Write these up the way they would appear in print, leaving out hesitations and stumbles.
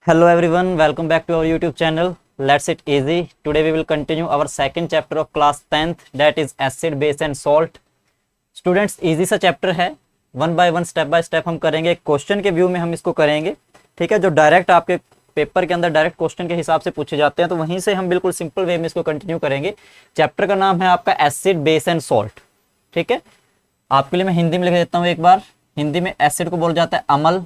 Hello everyone, welcome back to our YouTube channel. Let's it easy. Today we will continue our second chapter of class 10th, that is acid, base and salt. Students, easy सा chapter है, one by one step by step हम करेंगे, question के view में हम इसको करेंगे, ठीक है। जो डायरेक्ट आपके पेपर के अंदर डायरेक्ट क्वेश्चन के हिसाब से पूछे जाते हैं, तो वहीं से हम बिल्कुल सिंपल वे में इसको कंटिन्यू करेंगे। चैप्टर का नाम है आपका एसिड, बेस एंड सॉल्ट, ठीक है। आपके लिए मैं हिंदी में लिख देता हूँ एक बार। हिंदी में एसिड को बोल जाता है अम्ल,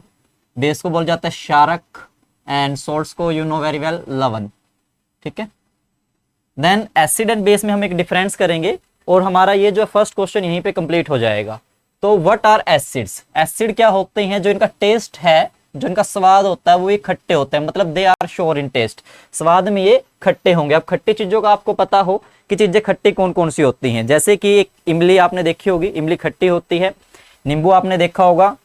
बेस को बोल जाता है क्षारक एंड सॉल्ट्स को यू नो वेरी वेल लवण, ठीक है। देन एसिड एंड बेस में हम एक डिफरेंस करेंगे और हमारा ये जो फर्स्ट क्वेश्चन यहीं पे कंप्लीट हो जाएगा। तो व्हाट आर एसिड्स? एसिड क्या होते हैं? जो इनका टेस्ट है, जो इनका स्वाद होता है वो ये खट्टे होते हैं, मतलब they are sour in taste, स्वाद में ये खट्टे होंगे। अब खट्टी चीजों का आपको पता हो कि चीजें खट्टी कौन कौन सी होती हैं, जैसे कि एक इमली आपने देखी होगी, इमली खट्टी होती है। नींबू आपने देखा होगा,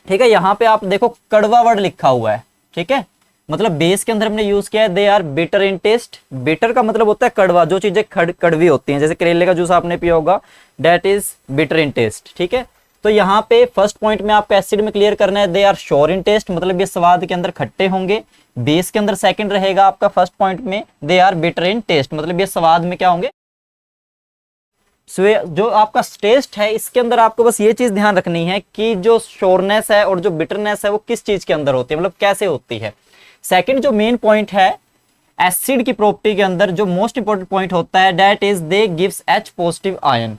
ठीक है। यहाँ पे आप देखो कड़वा वर्ड लिखा हुआ है, ठीक है, मतलब बेस के अंदर हमने यूज किया है they are bitter in taste. Bitter का मतलब होता है कड़वा, जो चीजें कड़वी होती हैं, जैसे करेले का जूस आपने पिया होगा, that is bitter in taste, ठीक है। तो यहाँ पे फर्स्ट पॉइंट में आपको एसिड में क्लियर करना है they are sour in taste, मतलब ये स्वाद के अंदर खट्टे होंगे। बेस के अंदर सेकंड रहेगा आपका फर्स्ट पॉइंट में they are bitter in taste, मतलब ये स्वाद में क्या होंगे, जो आपका टेस्ट है इसके अंदर आपको बस ये चीज ध्यान रखनी है कि जो श्योरनेस है और जो बिटरनेस है वो किस चीज के अंदर होती है, मतलब कैसे होती है। सेकंड जो मेन पॉइंट है एसिड की प्रॉपर्टी के अंदर, जो मोस्ट इंपॉर्टेंट पॉइंट होता है that is they gives H positive ion,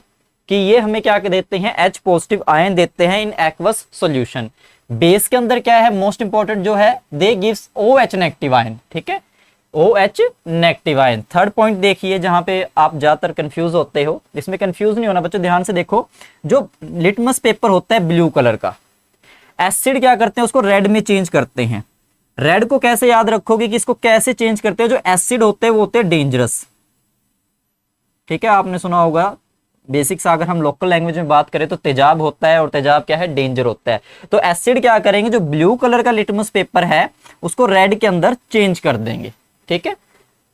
कि ये हमें क्या देते हैं, H पॉजिटिव आयन देते हैं इन एक्वस सॉल्यूशन। बेस के अंदर क्या है मोस्ट इंपॉर्टेंट जो है, दे गिव्स OH नेगेटिव आयन, ठीक है, OH negative ion. Third point देखिए जहां पे आप ज्यादातर कंफ्यूज होते हो, इसमें कंफ्यूज नहीं होना बच्चों, ध्यान से देखो। जो लिटमस पेपर होता है ब्लू कलर का, एसिड क्या करते हैं उसको रेड में चेंज करते हैं। रेड को कैसे याद रखोगे कि इसको कैसे चेंज करते हैं, जो एसिड होते हैं वो होते हैं डेंजरस, ठीक है। आपने सुना होगा बेसिक्स, अगर हम लोकल लैंग्वेज में बात करें तो तेजाब होता है, और तेजाब क्या है, डेंजर होता है। तो एसिड क्या करेंगे, जो ब्लू कलर का लिटमस पेपर है उसको रेड के अंदर चेंज कर देंगे, ठीक है।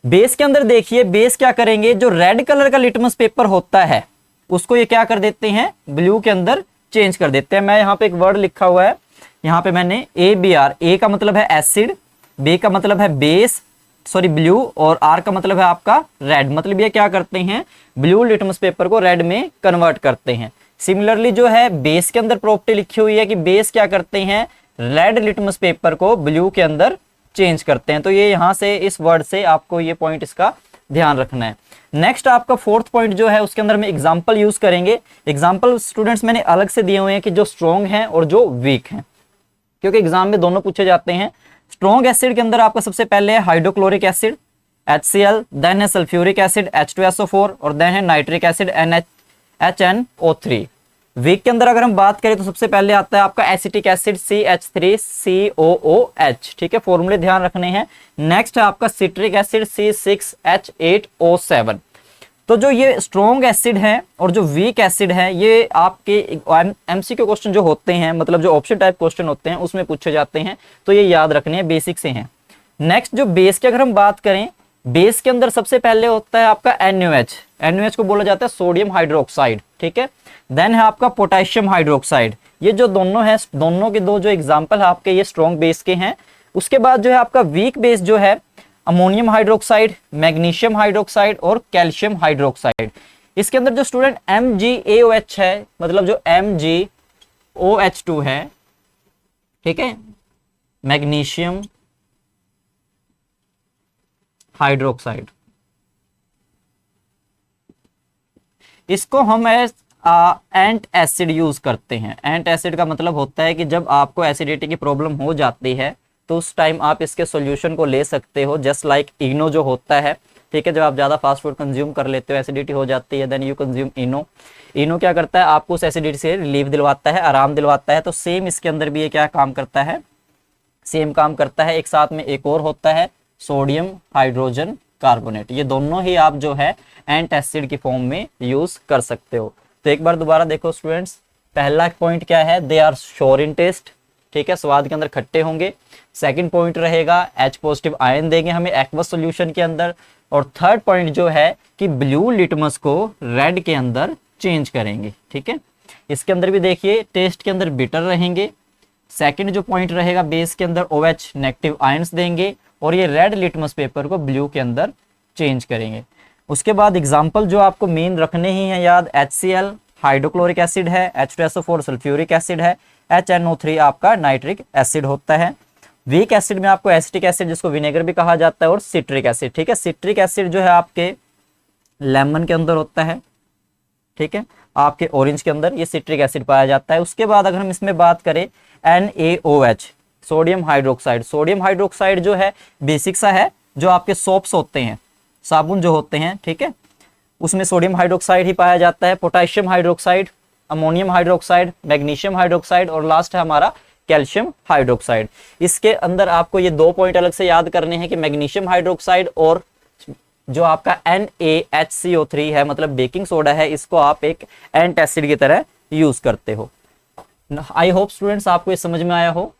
बेस के अंदर देखिए, बेस क्या करेंगे, जो रेड कलर का लिटमस पेपर होता है उसको ये क्या कर देते हैं, ब्लू के अंदर चेंज कर देते हैं। मैं यहाँ पे एक वर्ड लिखा हुआ है, यहाँ पे मैंने ABR, ए का मतलब है एसिड, बी का मतलब है बेस, सॉरी ब्लू, और आर का मतलब है आपका रेड, मतलब ये क्या करते हैं, ब्लू लिटमस पेपर को रेड में कन्वर्ट करते हैं। सिमिलरली जो है बेस के अंदर प्रॉपर्टी लिखी हुई है कि बेस क्या करते हैं, रेड लिटमस पेपर को ब्लू के अंदर चेंज करते हैं। तो ये यहाँ से इस वर्ड से आपको ये पॉइंट इसका ध्यान रखना है। नेक्स्ट आपका फोर्थ पॉइंट जो है उसके अंदर में एग्जाम्पल यूज करेंगे। एग्जाम्पल स्टूडेंट्स मैंने अलग से दिए हुए हैं कि जो स्ट्रॉन्ग हैं और जो वीक हैं, क्योंकि एग्जाम में दोनों पूछे जाते हैं। स्ट्रॉन्ग एसिड के अंदर आपका सबसे पहले है हाइड्रोक्लोरिक एसिड HCl, देन है सल्फ्यूरिक एसिड H2SO4, और देन है नाइट्रिक एसिड HNO3। वीक के अंदर अगर हम बात करें तो सबसे पहले आता है आपका एसिटिक एसिड CH3COOH, ठीक है, फॉर्मूले ध्यान रखने हैं। नेक्स्ट है आपका सिट्रिक एसिड C6H8O7। तो जो ये स्ट्रॉन्ग एसिड है और जो वीक एसिड है ये आपके MCQ क्वेश्चन जो होते हैं, मतलब जो ऑप्शन टाइप क्वेश्चन होते हैं उसमें पूछे जाते हैं, तो ये याद रखने हैं, बेसिक से हैं। नेक्स्ट जो बेस की अगर हम बात करें, बेस के अंदर सबसे पहले होता है आपका NaOH को बोला जाता है सोडियम हाइड्रोक्साइड, ठीक है। देन है आपका पोटेशियम हाइड्रोक्साइड। ये जो दोनों है, दोनों के दो जो एग्जाम्पल है आपके ये स्ट्रॉन्ग बेस के हैं। उसके बाद जो है आपका वीक बेस जो है अमोनियम हाइड्रोक्साइड, मैग्नीशियम हाइड्रोक्साइड और कैल्शियम हाइड्रोक्साइड। इसके अंदर जो स्टूडेंट MgAOH है, मतलब जो MgOH2 है, ठीक है, मैग्नीशियम हाइड्रोक्साइड, इसको हम एंट एसिड यूज करते हैं। एंट एसिड का मतलब होता है कि जब आपको एसिडिटी की प्रॉब्लम हो जाती है तो उस टाइम आप इसके सॉल्यूशन को ले सकते हो, जस्ट लाइक इनो जो होता है, ठीक है। जब आप ज्यादा फास्ट फूड कंज्यूम कर लेते हो, एसिडिटी हो जाती है, देन यू कंज्यूम इनो। इनो क्या करता है, आपको उस एसिडिटी से रिलीफ दिलवाता है, आराम दिलवाता है। तो सेम इसके अंदर भी ये क्या काम करता है, सेम काम करता है। एक साथ में एक और होता है सोडियम हाइड्रोजन कार्बोनेट। ये दोनों ही आप जो है एंट एसिड की फॉर्म में यूज कर सकते हो। तो एक बार दोबारा देखो स्टूडेंट्स, पहला पॉइंट क्या है, they are sour in taste, ठीक है, स्वाद के अंदर खट्टे होंगे। सेकंड पॉइंट रहेगा H पॉजिटिव आयन देंगे हमें एक्वस सॉल्यूशन के अंदर। और थर्ड पॉइंट जो है कि ब्लू लिटमस को रेड के अंदर चेंज करेंगे, ठीक है। इसके अंदर भी देखिए टेस्ट के अंदर बिटर रहेंगे, सेकंड जो पॉइंट रहेगा बेस के अंदर OH नेगेटिव आयंस देंगे और ये रेड लिटमस पेपर को ब्लू के अंदर चेंज करेंगे। उसके बाद एग्जाम्पल जो आपको मेन रखने ही है याद, HCl हाइड्रोक्लोरिक एसिड है, H2SO4 सल्फ्यूरिक एसिड है, HNO3 आपका नाइट्रिक एसिड होता है। वीक एसिड में आपको एसिटिक एसिड जिसको विनेगर भी कहा जाता है और सिट्रिक एसिड, ठीक है। सिट्रिक एसिड जो है आपके लेमन के अंदर होता है, ठीक है, आपके ऑरेंज के अंदर ये सिट्रिक एसिड पाया जाता है। उसके बाद अगर हम इसमें बात करें NaOH sodium hydroxide, sodium hydroxide जो है बेसिक सा है, जो आपके सोप्स होते हैं, साबुन जो होते हैं, ठीक है, उसमें सोडियम हाइड्रोक्साइड ही पाया जाता है। Potassium hydroxide, ammonium hydroxide, magnesium hydroxide और लास्ट है हमारा कैल्शियम हाइड्रोक्साइड। इसके अंदर आपको ये 2 पॉइंट अलग से याद करने हैं कि मैग्नीशियम हाइड्रोक्साइड और जो आपका NaHCO3 है मतलब बेकिंग सोडा है, इसको आप एक एंटासिड की तरह यूज करते हो। आई होप स्टूडेंट्स आपको ये समझ में आया हो।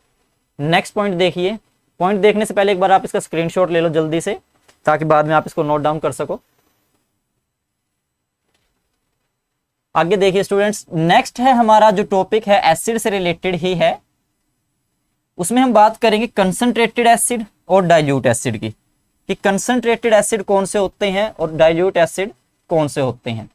नेक्स्ट पॉइंट देखिए। पॉइंट देखने से पहले एक बार आप इसका स्क्रीनशॉट ले लो जल्दी से, ताकि बाद में आप इसको नोट डाउन कर सको। आगे देखिए स्टूडेंट्स, नेक्स्ट है हमारा जो टॉपिक है एसिड से रिलेटेड ही है। उसमें हम बात करेंगे कंसंट्रेटेड एसिड और डाइल्यूट एसिड की, कि कंसंट्रेटेड एसिड कौन से होते हैं और डाइल्यूट एसिड कौन से होते हैं।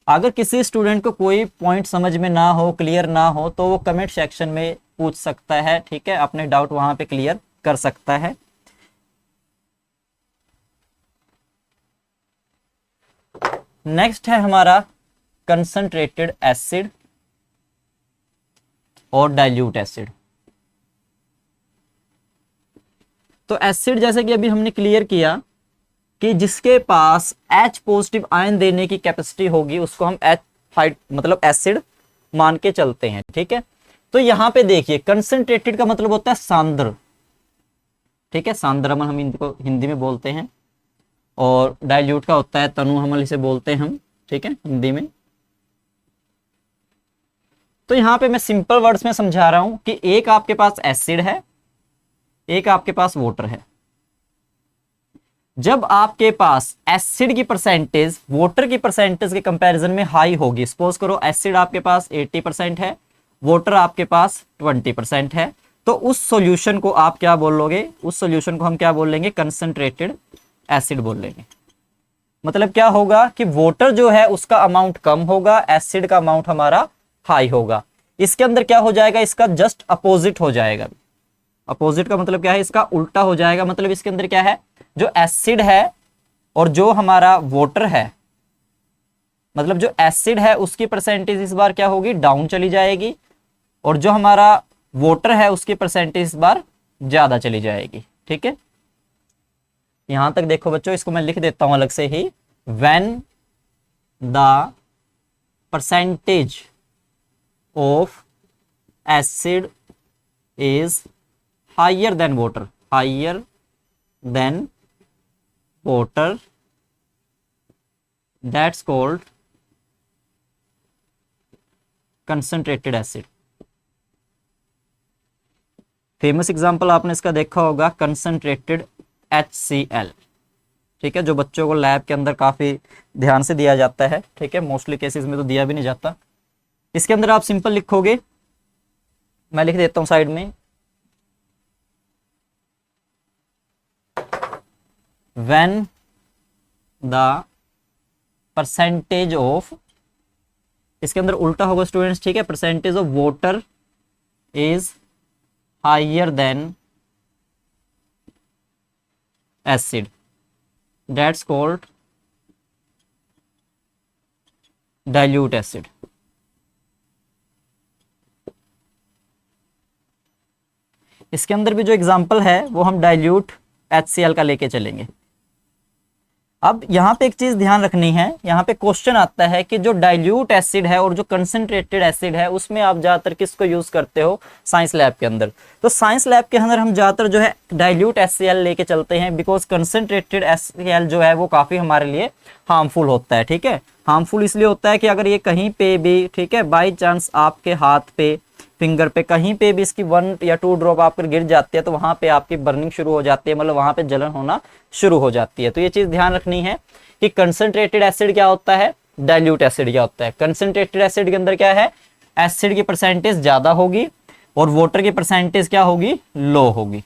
अगर किसी स्टूडेंट को कोई पॉइंट समझ में ना हो, क्लियर ना हो, तो वो कमेंट सेक्शन में पूछ सकता है, ठीक है, अपने डाउट वहां पे क्लियर कर सकता है। नेक्स्ट है हमारा कंसंट्रेटेड एसिड और डाइल्यूट एसिड। तो एसिड जैसे कि अभी हमने क्लियर किया कि जिसके पास H पॉजिटिव आयन देने की कैपेसिटी होगी उसको हम मतलब एसिड मान के चलते हैं, ठीक है। तो यहां पे देखिए कंसंट्रेटेड का मतलब होता है सांद्र, ठीक है, सांद्रमन हम इनको हिंदी में बोलते हैं, और डाइल्यूट का होता है तनु हमल इसे बोलते हैं हम, ठीक है, हिंदी में। तो यहां पे मैं सिंपल वर्ड्स में समझा रहा हूं कि एक आपके पास एसिड है, एक आपके पास वाटर है। जब आपके पास एसिड की परसेंटेज वाटर की परसेंटेज के कंपैरिजन में हाई होगी, सपोज करो एसिड आपके पास 80% है, वाटर आपके पास 20% है, तो उस सॉल्यूशन को आप क्या बोल लोगे, उस सॉल्यूशन को हम क्या बोल लेंगे, कंसंट्रेटेड एसिड बोल लेंगे। मतलब क्या होगा कि वाटर जो है उसका अमाउंट कम होगा, एसिड का अमाउंट हमारा हाई होगा। इसके अंदर क्या हो जाएगा, इसका जस्ट अपोजिट हो जाएगा। अपोजिट का मतलब क्या है, इसका उल्टा हो जाएगा। मतलब इसके अंदर क्या है, जो एसिड है और जो हमारा वाटर है, मतलब जो एसिड है उसकी परसेंटेज इस बार क्या होगी, डाउन चली जाएगी, और जो हमारा वाटर है उसकी परसेंटेज इस बार ज्यादा चली जाएगी, ठीक है। यहां तक देखो बच्चों, इसको मैं लिख देता हूं अलग से ही, when the percentage of acid is higher than water, higher than water, that's called concentrated acid। Famous example आपने इसका देखा होगा कंसंट्रेटेड HCl, ठीक है, जो बच्चों को लैब के अंदर काफी ध्यान से दिया जाता है, ठीक है, मोस्टली केसेस में तो दिया भी नहीं जाता। इसके अंदर आप सिंपल लिखोगे, मैं लिख देता हूं साइड में, when the percentage of, इसके अंदर उल्टा होगा स्टूडेंट्स, ठीक है, percentage of water is higher than acid, that's called dilute acid. इसके अंदर भी जो एग्जांपल है वो हम डाइल्यूट HCl का लेके चलेंगे। अब यहाँ पे एक चीज ध्यान रखनी है, यहाँ पे क्वेश्चन आता है कि जो डाइल्यूट एसिड है और जो कंसंट्रेटेड एसिड है उसमें आप ज्यादातर किसको यूज करते हो साइंस लैब के अंदर। तो साइंस लैब के अंदर हम ज्यादातर जो है डाइल्यूट HCl लेके चलते हैं, बिकॉज कंसंट्रेटेड HCl जो है वो काफी हमारे लिए हार्मफुल होता है, ठीक है। हार्मफुल इसलिए होता है कि अगर ये कहीं पे भी, ठीक है, बाई चांस आपके हाथ पे, फिंगर पे, कहीं पे भी इसकी 1 या 2 ड्रॉप आप गिर जाती है तो वहां पे आपकी बर्निंग शुरू हो जाती है, मतलब वहां पे जलन होना शुरू हो जाती है। तो ये चीज ध्यान रखनी है कि कंसंट्रेटेड एसिड क्या होता है, डाइल्यूट एसिड क्या होता है। कंसंट्रेटेड एसिड के अंदर क्या है, एसिड की परसेंटेज ज्यादा होगी, और वाटर की परसेंटेज क्या होगी, लो होगी।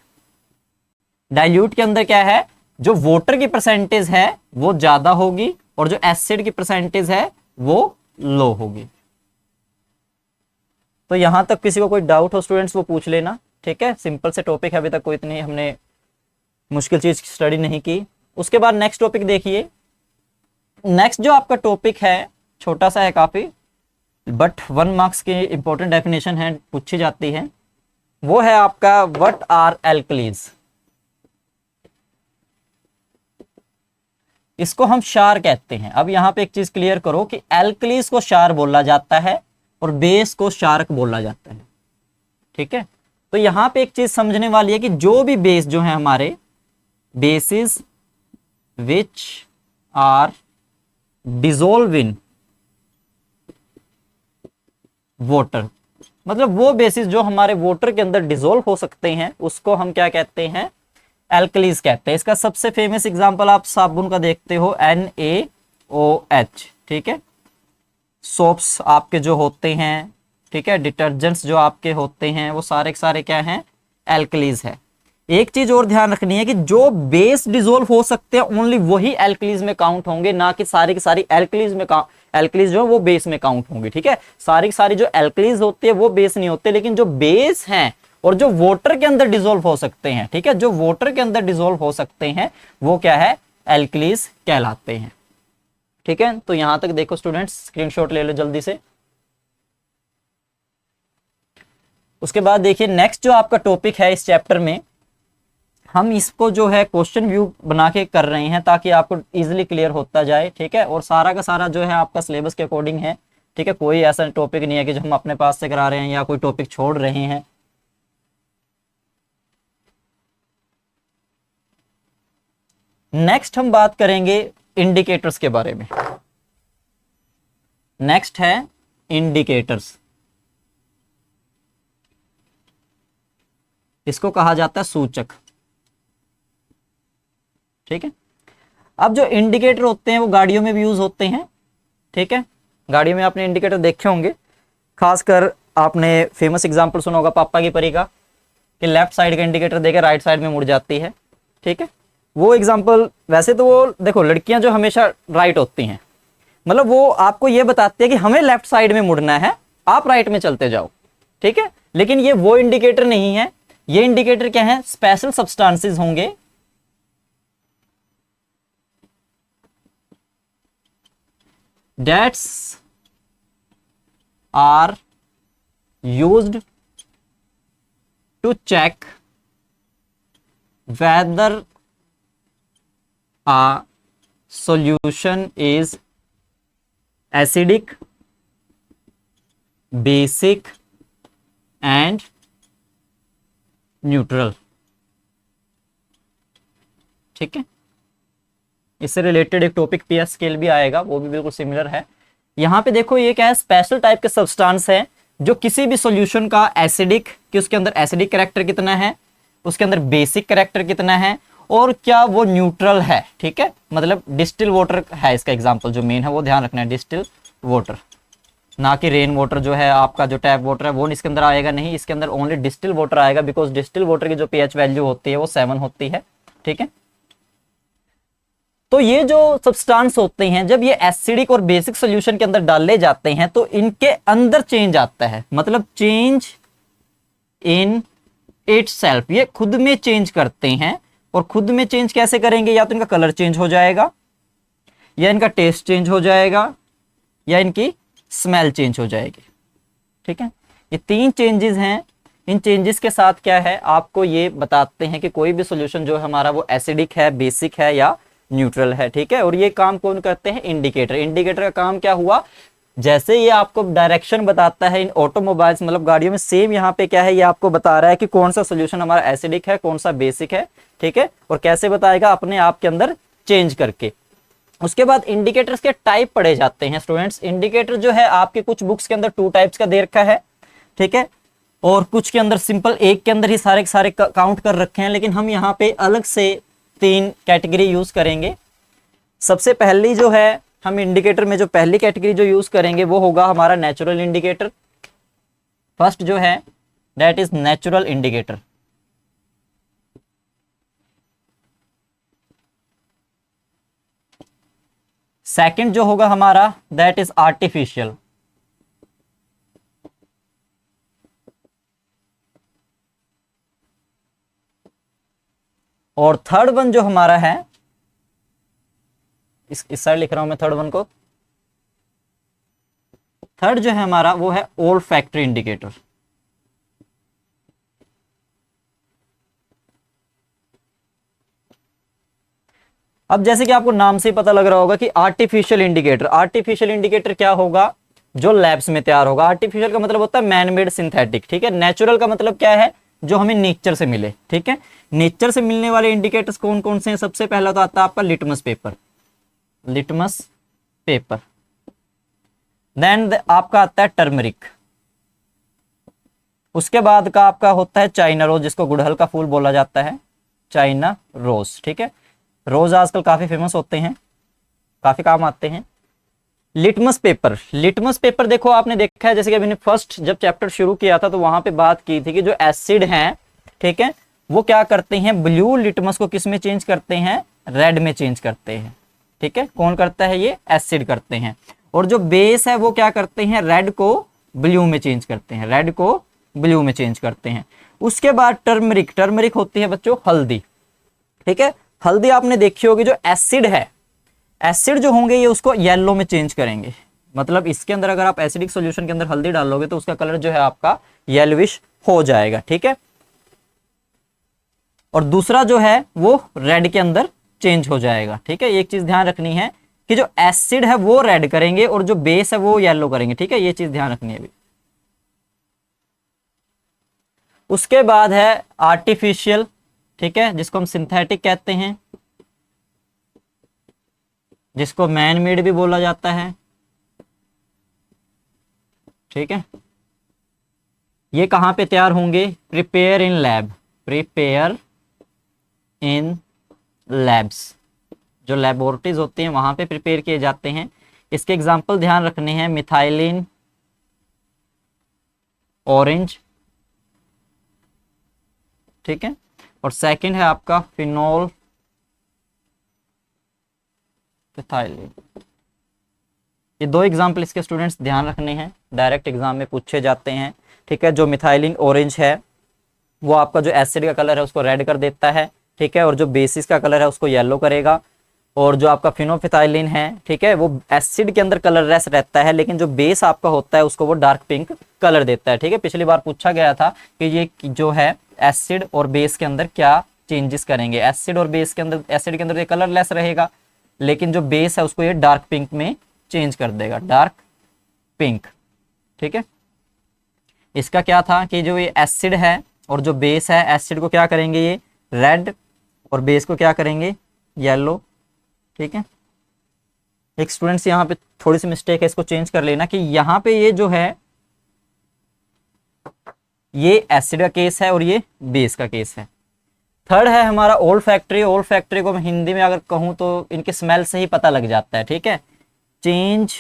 डाइल्यूट के अंदर क्या है, जो वाटर की परसेंटेज है वो ज्यादा होगी और जो एसिड की परसेंटेज है वो लो होगी। तो यहां तक किसी को कोई डाउट हो स्टूडेंट्स वो पूछ लेना, ठीक है। सिंपल से टॉपिक है, अभी तक कोई इतनी हमने मुश्किल चीज स्टडी नहीं की। उसके बाद नेक्स्ट टॉपिक देखिए। नेक्स्ट जो आपका टॉपिक है छोटा सा है काफी, बट 1 मार्क्स की इंपॉर्टेंट डेफिनेशन है, पूछी जाती है। वो है आपका व्हाट आर एल्कलीज। इसको हम क्षार कहते हैं। अब यहां पे एक चीज क्लियर करो कि एल्कलीज को क्षार बोला जाता है और बेस को क्षारक बोला जाता है, ठीक है। तो यहां पे एक चीज समझने वाली है कि जो भी बेस जो है हमारे, bases which are dissolve in water, मतलब वो बेसिस जो हमारे वाटर के अंदर डिसॉल्व हो सकते हैं उसको हम क्या कहते हैं, एल्कलीज कहते हैं। इसका सबसे फेमस एग्जांपल आप साबुन का देखते हो, NaOH, ठीक है। सोप्स आपके जो होते हैं, ठीक है, डिटर्जेंट्स जो आपके होते हैं वो सारे के सारे क्या हैं, एल्कलीज है। एक चीज और ध्यान रखनी है कि जो बेस डिसॉल्व हो सकते हैं ओनली वही एल्कलीज में काउंट होंगे, ना कि सारी की सारी एल्कलीज में एल्कलीज जो है वो बेस में काउंट होंगे, ठीक है। सारी की सारी जो एल्कलीज होती है वो बेस नहीं होते, लेकिन जो बेस हैं और जो वाटर के अंदर डिसॉल्व हो सकते हैं, ठीक है, जो वाटर के अंदर डिसॉल्व हो सकते हैं वो क्या है, एल्कलीज कहलाते हैं, ठीक है। तो यहां तक देखो स्टूडेंट्स, स्क्रीनशॉट ले लो जल्दी से। उसके बाद देखिए नेक्स्ट जो आपका टॉपिक है इस चैप्टर में, हम इसको जो है क्वेश्चन व्यू बना के कर रहे हैं ताकि आपको इजीली क्लियर होता जाए, ठीक है। और सारा का सारा जो है आपका सिलेबस के अकॉर्डिंग है, ठीक है। कोई ऐसा टॉपिक नहीं है कि जो हम अपने पास से करा रहे हैं या कोई टॉपिक छोड़ रहे हैं। नेक्स्ट हम बात करेंगे इंडिकेटर्स के बारे में। नेक्स्ट है इंडिकेटर्स, इसको कहा जाता है सूचक, ठीक है। अब जो इंडिकेटर होते हैं वो गाड़ियों में भी यूज होते हैं, ठीक है। गाड़ियों में आपने इंडिकेटर देखे होंगे, खासकर आपने फेमस एग्जांपल सुना होगा पापा की परी का, कि लेफ्ट साइड का इंडिकेटर देकर राइट साइड में मुड़ जाती है, ठीक है। वो एग्जांपल वैसे तो वो देखो, लड़कियां जो हमेशा राइट होती हैं, मतलब वो आपको ये बताती है कि हमें लेफ्ट साइड में मुड़ना है, आप राइट में चलते जाओ, ठीक है। लेकिन ये वो इंडिकेटर नहीं है। ये इंडिकेटर क्या है, स्पेशल सब्सटेंसेस होंगे that's are used to check whether a solution is acidic, basic and neutral, ठीक है। इससे रिलेटेड एक टॉपिक पीएस स्केल भी आएगा, वो भी बिल्कुल सिमिलर है। यहां पे देखो ये क्या है, स्पेशल टाइप के सब्सटेंस है जो किसी भी सॉल्यूशन का एसिडिक, कि उसके अंदर एसिडिक कैरेक्टर कितना है, उसके अंदर बेसिक कैरेक्टर कितना है, और क्या वो न्यूट्रल है, ठीक है। मतलब डिस्टिल वाटर है इसका एग्जांपल, जो मेन है वो ध्यान रखना है, डिस्टिल वाटर, ना कि रेन वाटर जो है आपका जो टैप वाटर है वो इसके अंदर आएगा नहीं। इसके अंदर ओनली डिस्टिल वाटर आएगा, बिकॉज डिस्टिल वाटर की जो पीएच वैल्यू होती है वो 7 होती है, ठीक है। तो ये जो सब्सटेंस होते हैं जब ये एसिडिक और बेसिक सॉल्यूशन के अंदर डाले जाते हैं तो इनके अंदर चेंज आता है, मतलब चेंज इन इटसेल्फ, ये खुद में चेंज करते हैं। और खुद में चेंज कैसे करेंगे, या तो इनका कलर चेंज हो जाएगा, या इनका टेस्ट चेंज हो जाएगा, या इनकी स्मेल चेंज हो जाएगी, ठीक है। ये 3 चेंजेस हैं। इन चेंजेस के साथ क्या है, आपको ये बताते हैं कि कोई भी सॉल्यूशन जो है हमारा वो एसिडिक है, बेसिक है या न्यूट्रल है, ठीक है। और ये काम कौन करते हैं, इंडिकेटर। इंडिकेटर का काम क्या हुआ, जैसे ये आपको डायरेक्शन बताता है इन ऑटोमोबाइल्स, मतलब गाड़ियों में, सेम यहाँ पे क्या है, ये आपको बता रहा है कि कौन सा सॉल्यूशन हमारा एसिडिक है, कौन सा बेसिक है, ठीक है। और कैसे बताएगा, अपने आप के अंदर चेंज करके। उसके बाद इंडिकेटर्स के टाइप पढ़े जाते हैं स्टूडेंट्स। इंडिकेटर जो है आपके कुछ बुक्स के अंदर 2 टाइप्स का दे रखा है, ठीक है, और कुछ के अंदर सिंपल एक के अंदर ही सारे के सारे काउंट कर रखे हैं। लेकिन हम यहाँ पे अलग से 3 कैटेगरी यूज करेंगे। सबसे पहली जो है, हम इंडिकेटर में जो पहली कैटेगरी जो यूज करेंगे वो होगा हमारा नेचुरल इंडिकेटर। फर्स्ट जो है that is natural indicator. Second जो होगा हमारा दैट इज आर्टिफिशियल। और थर्ड वन जो हमारा है, इस साइड लिख रहा हूं मैं थर्ड वन को। थर्ड जो है हमारा वो है ओल्फैक्टरी इंडिकेटर। अब जैसे कि आपको नाम से ही पता लग रहा होगा कि आर्टिफिशियल इंडिकेटर, आर्टिफिशियल इंडिकेटर क्या होगा, जो लैब्स में तैयार होगा। आर्टिफिशियल का मतलब होता है मैन मेड सिंथेटिक, ठीक है। नेचुरल का मतलब क्या है, जो हमें नेचर से मिले, ठीक है। नेचर से मिलने वाले इंडिकेटर्स कौन कौन से हैं? सबसे पहला तो आता है आपका litmus paper, litmus paper. Then आपका आता है टर्मरिक। उसके बाद का आपका होता है चाइना रोज, जिसको गुड़हल का फूल बोला जाता है, चाइना रोज, ठीक है। रोज आजकल काफी फेमस होते हैं, काफी काम आते हैं। लिटमस पेपर, लिटमस पेपर देखो आपने देखा है, जैसे कि अभी फर्स्ट जब चैप्टर शुरू किया था तो वहां पे बात की थी कि जो एसिड हैं, ठीक है, वो क्या करते हैं, ब्लू लिटमस को किस में चेंज करते हैं, रेड में चेंज करते हैं, ठीक है। कौन करता है ये, एसिड करते हैं। और जो बेस है वो क्या करते हैं, रेड को ब्लू में चेंज करते हैं, रेड को ब्लू में चेंज करते हैं। उसके बाद टर्मरिक, टर्मरिक होती है बच्चों हल्दी, ठीक है। हल्दी आपने देखी होगी, जो एसिड है, एसिड जो होंगे ये उसको येलो में चेंज करेंगे। मतलब इसके अंदर अगर आप एसिडिक सॉल्यूशन के अंदर हल्दी डालोगे तो उसका कलर जो है आपका येलोविश हो जाएगा, ठीक है। और दूसरा जो है वो रेड के अंदर चेंज हो जाएगा, ठीक है। एक चीज ध्यान रखनी है कि जो एसिड है वो रेड करेंगे और जो बेस है वो येलो करेंगे, ठीक है। ये चीज ध्यान रखनी है अभी। उसके बाद है आर्टिफिशियल, ठीक है, जिसको हम सिंथेटिक कहते हैं, जिसको मैन मेड भी बोला जाता है, ठीक है। ये कहां पे तैयार होंगे, prepare in lab, prepare in labs, जो लेबोरेटरीज होती हैं वहां पे प्रिपेयर किए जाते हैं। इसके एग्जांपल ध्यान रखने हैं, मिथाइलिन ऑरेंज, ठीक है। और सेकंड है आपका फिनोल फिथाइलिन। ये दो एग्जाम्पल इसके स्टूडेंट्स ध्यान रखने हैं, डायरेक्ट एग्जाम में पूछे जाते हैं, ठीक है। जो मिथाइलिन ऑरेंज है वो आपका जो एसिड का कलर है उसको रेड कर देता है, ठीक है। और जो बेसिस का कलर है उसको येलो करेगा। और जो आपका फिनोफिथाइलिन है, ठीक है, वो एसिड के अंदर कलरलेस रहता है, लेकिन जो बेस आपका होता है उसको वो डार्क पिंक कलर देता है, ठीक है। पिछली बार पूछा गया था कि ये जो है एसिड और बेस के अंदर क्या चेंजेस करेंगे। एसिड और बेस के अंदर, एसिड के अंदर ये कलरलेस रहेगा, लेकिन जो बेस है उसको ये डार्क पिंक में चेंज कर देगा, डार्क पिंक, ठीक है। इसका क्या था कि जो ये एसिड है और जो बेस है, एसिड को क्या करेंगे ये रेड और बेस को क्या करेंगे येलो, ठीक है। एक स्टूडेंट्स यहाँ पे थोड़ी सी मिस्टेक है, इसको चेंज कर लेना कि यहाँ पे ये जो है ये एसिड का केस है और ये बेस का केस है। थर्ड है हमारा ओल्ड फैक्ट्री। ओल्ड फैक्ट्री को मैं हिंदी में अगर कहूं तो इनके स्मेल से ही पता लग जाता है, ठीक है। चेंज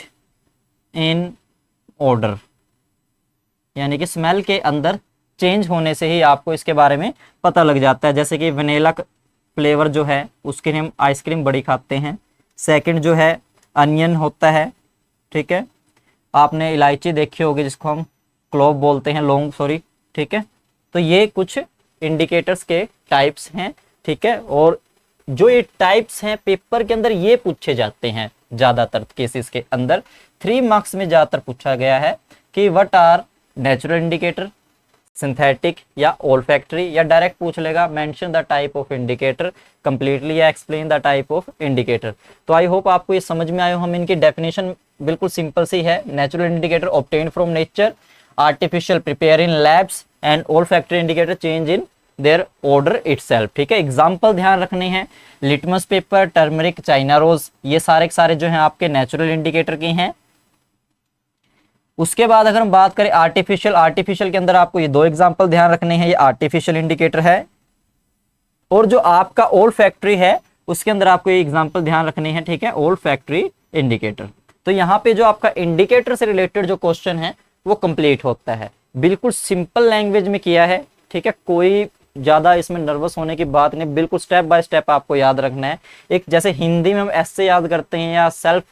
इन ऑर्डर, यानी कि स्मेल के अंदर चेंज होने से ही आपको इसके बारे में पता लग जाता है। जैसे कि वनीला फ्लेवर जो है उसके हम आइसक्रीम बड़ी खाते हैं। सेकंड जो है अनियन होता है, ठीक है। आपने इलायची देखी होगी जिसको हम क्लोव बोलते हैं, लौंग सॉरी, ठीक है। तो ये कुछ इंडिकेटर्स के टाइप्स हैं, ठीक है। और जो ये टाइप्स हैं पेपर के अंदर ये पूछे जाते हैं ज्यादातर केसेस के अंदर। 3 मार्क्स में ज्यादातर पूछा गया है कि what are natural indicator, synthetic या ओल्फैक्टरी, या डायरेक्ट पूछ लेगा mention the type of indicator completely या explain the type of indicator. तो आई होप आपको ये समझ में आया। हम इनकी डेफिनेशन बिल्कुल सिंपल सी है, natural indicator obtained from nature, artificial prepare in labs, and olfactory indicator change in their order itself, ठीक है। एग्जाम्पल ध्यान रखने हैं, litmus paper, turmeric, China rose, ये सारे के सारे जो हैं आपके नेचुरल इंडिकेटर के हैं। उसके बाद अगर हम बात करें आर्टिफिशियल, आर्टिफिशियल के अंदर आपको ये 2 एग्जाम्पल ध्यान रखने हैं, ये आर्टिफिशियल इंडिकेटर है। और जो आपका ओल्फैक्टरी है उसके अंदर आपको ये एग्जाम्पल ध्यान रखने हैं, ठीक है, ओल्फैक्टरी इंडिकेटर। तो यहाँ पे जो आपका इंडिकेटर से रिलेटेड जो क्वेश्चन है वो कंप्लीट होता है। बिल्कुल सिंपल लैंग्वेज में किया है, ठीक है, कोई ज़्यादा इसमें नर्वस होने की बात नहीं, बिल्कुल स्टेप बाय स्टेप आपको याद रखना है। एक जैसे हिंदी में हम ऐसे याद करते हैं या सेल्फ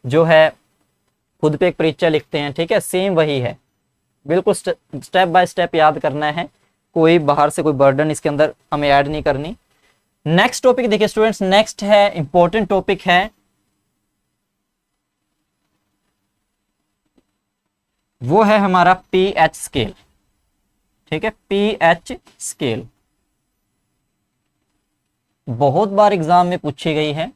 जो है खुद पे एक परीक्षा लिखते हैं, ठीक है, सेम वही है, बिल्कुल स्टेप बाय स्टेप याद करना है, कोई बाहर से कोई बर्डन इसके अंदर हमें ऐड नहीं करनी। नेक्स्ट टॉपिक देखिए स्टूडेंट्स, नेक्स्ट है इंपॉर्टेंट टॉपिक है, वो है हमारा पीएच स्केल, ठीक है, पीएच स्केल बहुत बार एग्जाम में पूछी गई है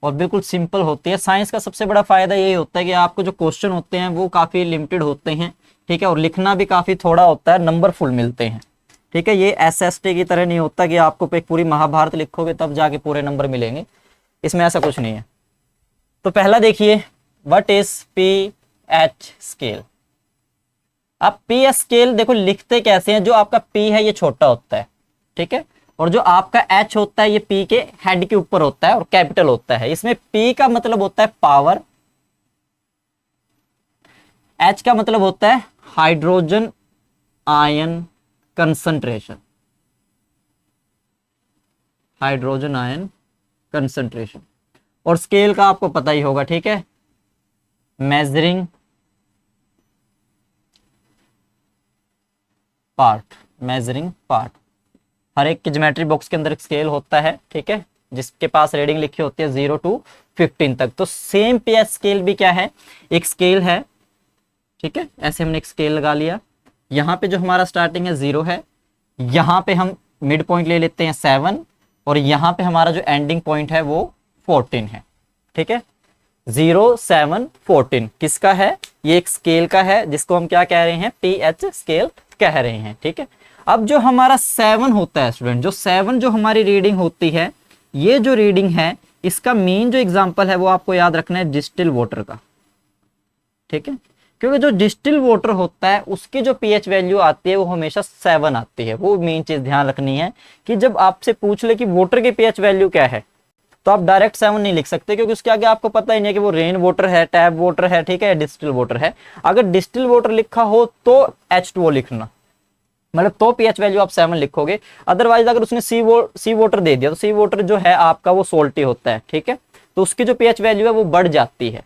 और बिल्कुल सिंपल होती है। साइंस का सबसे बड़ा फायदा यही होता है कि आपको जो क्वेश्चन होते हैं वो काफी लिमिटेड होते हैं, ठीक है, और लिखना भी काफी थोड़ा होता है, नंबर फुल मिलते हैं, ठीक है। ये एसएसटी की तरह नहीं होता कि आपको एक पूरी महाभारत लिखोगे तब जाके पूरे नंबर मिलेंगे, इसमें ऐसा कुछ नहीं है। तो पहला देखिए, व्हाट इज पीएच स्केल। अब पीएच स्केल देखो लिखते कैसे हैं, जो आपका पी है ये छोटा होता है, ठीक है, और जो आपका एच होता है ये पी के हेड के ऊपर होता है और कैपिटल होता है। इसमें पी का मतलब होता है पावर, एच का मतलब होता है hydrogen ion concentration, hydrogen ion concentration, और स्केल का आपको पता ही होगा, ठीक है, मेजरिंग पार्ट, मेजरिंग पार्ट। हर एक के ज्योमेट्री बॉक्स के अंदर एक स्केल होता है, ठीक है, जिसके पास रीडिंग लिखी होती है 0 to 15 तक। तो सेम पीएच स्केल भी क्या है, एक स्केल है, ठीक है, ऐसे हमने एक स्केल लगा लिया, यहाँ पे जो हमारा स्टार्टिंग है 0 है, यहाँ पे हम मिड पॉइंट ले लेते हैं 7, और यहाँ पे हमारा जो एंडिंग पॉइंट है वो 14 है, ठीक है, 0, 7, 14 किसका है, ये एक स्केल का है जिसको हम क्या कह रहे हैं, पीएच स्केल कह रहे हैं, ठीक है। अब जो हमारा 7 होता है स्टूडेंट, जो 7 जो हमारी रीडिंग होती है, ये जो रीडिंग है इसका मेन जो एग्जांपल है वो आपको याद रखना है डिस्टिल वाटर का, ठीक है, क्योंकि जो डिस्टिल वाटर होता है उसकी जो पीएच वैल्यू आती है वो हमेशा 7 आती है। वो मेन चीज ध्यान रखनी है कि जब आपसे पूछ ले कि वाटर की पीएच वैल्यू क्या है, तो आप डायरेक्ट 7 नहीं लिख सकते, क्योंकि उसके आगे आपको पता ही नहीं है कि वो रेन वाटर है, टैप वाटर है, ठीक है, डिस्टिल वाटर है। अगर डिस्टिल वाटर लिखा हो तो H2O लिखना, मतलब तो पीएच वैल्यू आप 7 लिखोगे। अदरवाइज अगर उसने सी वाटर दे दिया तो सी वाटर जो है आपका वो सोल्टी होता है, ठीक है, तो उसकी जो पीएच वैल्यू है वो बढ़ जाती है।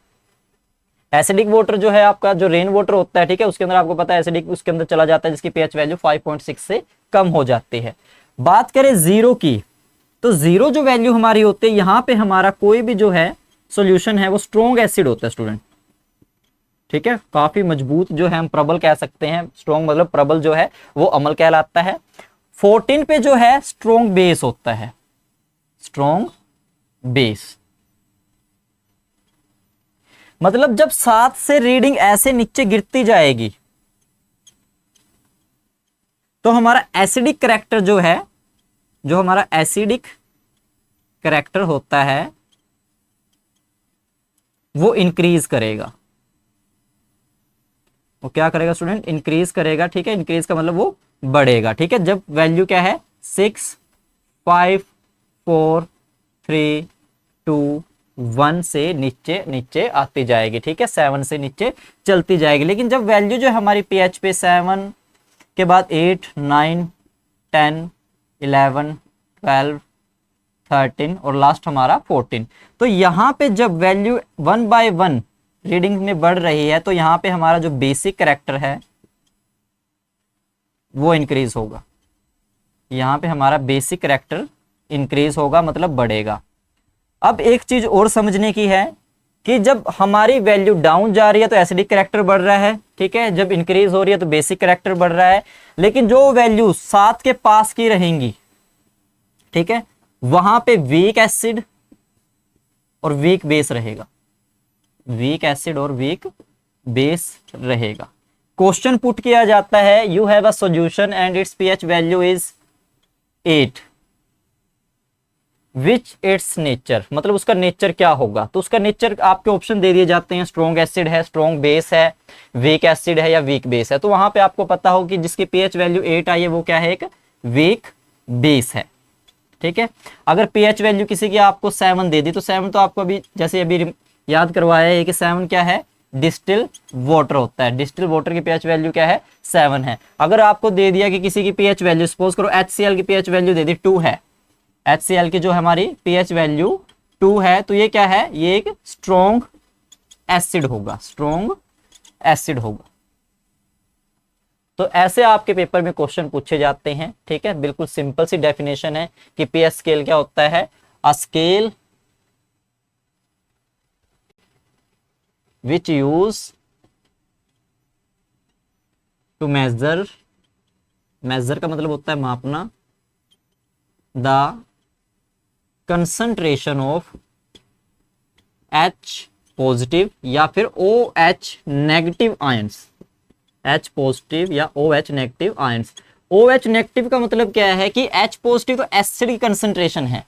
एसिडिक वाटर जो है आपका, जो रेन वाटर होता है, ठीक है, उसके अंदर आपको पता है एसिडिक उसके अंदर चला जाता है, जिसकी पीएच वैल्यू 5.6 से कम हो जाती है। बात करें 0 की, तो 0 जो वैल्यू हमारी होती है, यहाँ पे हमारा कोई भी जो है सॉल्यूशन है वो स्ट्रॉन्ग एसिड होता है स्टूडेंट, ठीक है, काफी मजबूत जो है हम प्रबल कह सकते हैं, स्ट्रॉन्ग मतलब प्रबल जो है वो अम्ल कहलाता है। 14 पे जो है स्ट्रॉन्ग बेस होता है, स्ट्रॉन्ग बेस, मतलब जब 7 से रीडिंग ऐसे नीचे गिरती जाएगी तो हमारा एसिडिक करैक्टर जो है, जो हमारा एसिडिक करैक्टर होता है वो इंक्रीज करेगा। वो क्या करेगा स्टूडेंट, इंक्रीज करेगा, ठीक है, इंक्रीज का मतलब वो बढ़ेगा, ठीक है। जब वैल्यू क्या है 6, 5, 4, 3, 2, 1 से नीचे नीचे आती जाएगी, ठीक है, 7 से नीचे चलती जाएगी। लेकिन जब वैल्यू जो हमारी पीएच पे 7 के बाद 8, 9, 10, 11, 12, 13 और लास्ट हमारा 14, तो यहाँ पे जब वैल्यू 1 by 1 रीडिंग में बढ़ रही है तो यहाँ पे हमारा जो बेसिक करैक्टर है वो इंक्रीज होगा, यहाँ पे हमारा बेसिक करैक्टर इंक्रीज होगा, मतलब बढ़ेगा। अब एक चीज और समझने की है कि जब हमारी वैल्यू डाउन जा रही है तो एसिडिक करैक्टर बढ़ रहा है, ठीक है, जब इंक्रीज हो रही है तो बेसिक करैक्टर बढ़ रहा है। लेकिन जो वैल्यू 7 के पास की रहेंगी, ठीक है, वहां पे वीक एसिड और वीक बेस रहेगा, वीक एसिड और वीक बेस रहेगा। क्वेश्चन पुट किया जाता है, you have a solution and it's pH value is 8, which it's nature, मतलब उसका नेचर क्या होगा। तो उसका नेचर आपके ऑप्शन दे दिए जाते हैं, स्ट्रॉन्ग एसिड है, स्ट्रॉन्ग बेस है, वीक एसिड है या वीक बेस है। तो वहां पे आपको पता हो कि जिसकी पीएच वैल्यू 8 आई है वो क्या है, एक वीक बेस है, ठीक है। अगर पीएच वैल्यू किसी की आपको 7 दे दी तो 7 तो आपको अभी जैसे अभी याद करवाया है कि 7 क्या है, डिस्टिल वाटर होता है। डिस्टिल वाटर की पीएच वैल्यू क्या है 7 है। अगर आपको दे दिया कि किसी की पीएच वैल्यू, सपोज करो HCl की पीएच वैल्यू दे दी 2 है, HCl की जो हमारी पीएच वैल्यू 2 है, तो ये क्या है, ये एक स्ट्रॉन्ग एसिड होगा, स्ट्रॉन्ग एसिड होगा। तो ऐसे आपके पेपर में क्वेश्चन पूछे जाते हैं, ठीक है। बिल्कुल सिंपल सी डेफिनेशन है कि पीएच स्केल क्या होता है, a scale which use to measure, measure का मतलब होता है मापना, the concentration of H positive या फिर OH negative ions, H positive या OH negative ions. OH negative का मतलब क्या है कि H पॉजिटिव तो एसिड की कंसंट्रेशन है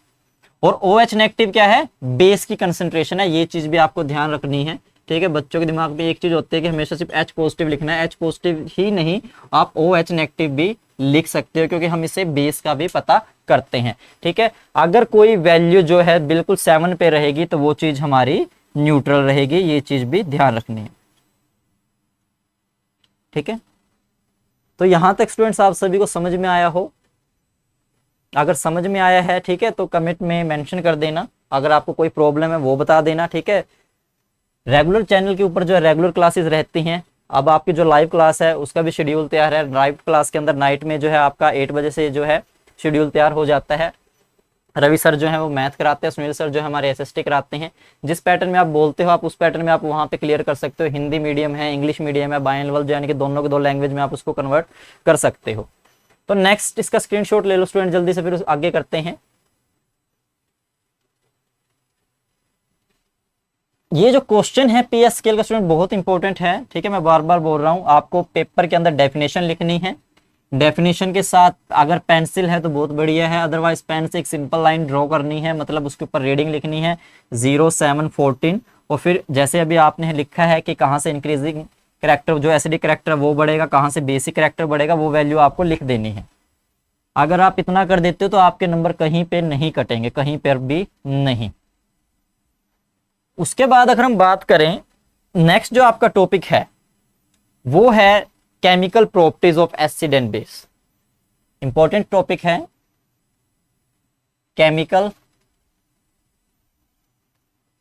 और OH नेगेटिव क्या है, बेस की कंसंट्रेशन है। ये चीज भी आपको ध्यान रखनी है, ठीक है। बच्चों के दिमाग में एक चीज होती है कि हमेशा सिर्फ H पॉजिटिव लिखना है, H पॉजिटिव ही नहीं, आप OH नेगेटिव भी लिख सकते हो, क्योंकि हम इसे बेस का भी पता करते हैं, ठीक है। अगर कोई वैल्यू जो है बिल्कुल 7 पे रहेगी तो वो चीज हमारी न्यूट्रल रहेगी, ये चीज भी ध्यान रखनी है, ठीक है। तो यहां तक स्टूडेंट्स आप सभी को समझ में आया हो? अगर समझ में आया है, ठीक है, तो कमेंट में मेंशन कर देना। अगर आपको कोई प्रॉब्लम है वो बता देना, ठीक है। रेगुलर चैनल के ऊपर जो है रेगुलर क्लासेस रहती हैं। अब आपकी जो लाइव क्लास है उसका भी शेड्यूल तैयार है। लाइव क्लास के अंदर नाइट में जो है आपका 8 बजे से जो है शेड्यूल तैयार हो जाता है। रवि सर जो है वो मैथ कराते हैं, सुनील सर जो है हमारे SST कराते हैं। जिस पैटर्न में आप बोलते हो आप उस पैटर्न में आप वहाँ पे क्लियर कर सकते हो। हिंदी मीडियम है, इंग्लिश मीडियम है, बाइलिंगुअल जो यानी कि दोनों के दो लैंग्वेज में आप उसको कन्वर्ट कर सकते हो। तो नेक्स्ट इसका स्क्रीनशॉट ले लो स्टूडेंट जल्दी से, फिर आगे करते हैं। ये जो क्वेश्चन है पीएच स्केल का स्टूडेंट बहुत इंपॉर्टेंट है, ठीक है। मैं बार बार बोल रहा हूँ, आपको पेपर के अंदर डेफिनेशन लिखनी है। डेफिनेशन के साथ अगर पेंसिल है तो बहुत बढ़िया है, अदरवाइज पेन से एक सिंपल लाइन ड्रॉ करनी है, मतलब उसके ऊपर रीडिंग लिखनी है 0, 7, 14। और फिर जैसे अभी आपने लिखा है कि कहाँ से इंक्रीजिंग करैक्टर जो एसिडिक करैक्टर वो बढ़ेगा, कहाँ से बेसिक करैक्टर बढ़ेगा, वो वैल्यू आपको लिख देनी है। अगर आप इतना कर देते हो तो आपके नंबर कहीं पे नहीं कटेंगे, कहीं पर भी नहीं। उसके बाद अगर हम बात करें, नेक्स्ट जो आपका टॉपिक है वो है chemical properties of acid and base. Important topic है chemical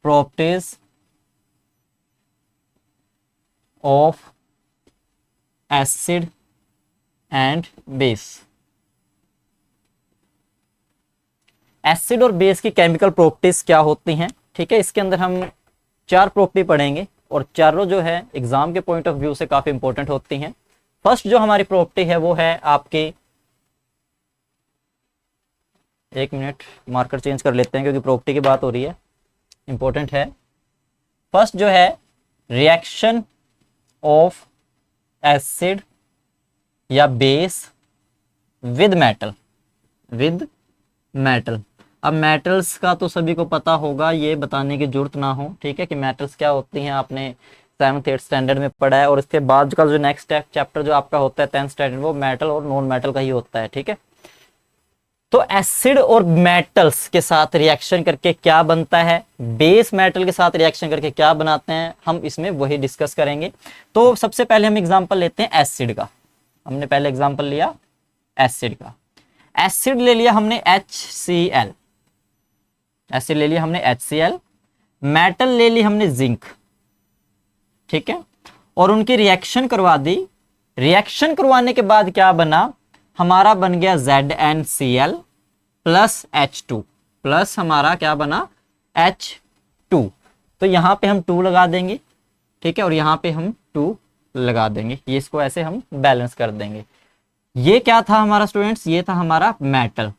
properties of acid and base. Acid और बेस की केमिकल प्रॉपर्टीज क्या होती हैं, ठीक है। इसके अंदर हम 4 प्रॉपर्टी पढ़ेंगे और चारों जो है एग्जाम के पॉइंट ऑफ व्यू से काफी इंपॉर्टेंट होती हैं। फर्स्ट जो हमारी प्रॉपर्टी है वो है आपकी, एक मिनट मार्कर चेंज कर लेते हैं क्योंकि प्रॉपर्टी की बात हो रही है, इंपॉर्टेंट है। फर्स्ट जो है रिएक्शन ऑफ एसिड या base with metal, with metal. अब मेटल्स का तो सभी को पता होगा, ये बताने की जरूरत ना हो, ठीक है, कि मेटल्स क्या होती हैं, आपने 7th 8th स्टैंडर्ड में पढ़ा है। और इसके बाद का जो नेक्स्ट चैप्टर जो आपका होता है 10th स्टैंडर्ड, वो मेटल और नॉन मेटल का ही होता है, ठीक है। तो एसिड और मेटल्स के साथ रिएक्शन करके क्या बनता है, बेस मेटल के साथ रिएक्शन करके क्या बनाते हैं, हम इसमें वही डिस्कस करेंगे। तो सबसे पहले हम एग्जांपल लेते हैं एसिड का। हमने पहले एग्जांपल लिया एसिड का। एसिड ले लिया हमने HCl, एसिड ले लिया हमने HCl। मेटल ले ली हमने जिंक, ठीक है, और उनकी रिएक्शन करवा दी। रिएक्शन करवाने के बाद क्या बना, हमारा बन गया ZnCl प्लस H2 प्लस हमारा क्या बना H2। तो यहां पे हम 2 लगा देंगे, ठीक है, और यहां पे हम 2 लगा देंगे, ये इसको ऐसे हम बैलेंस कर देंगे। ये क्या था हमारा स्टूडेंट्स, ये था हमारा मेटल।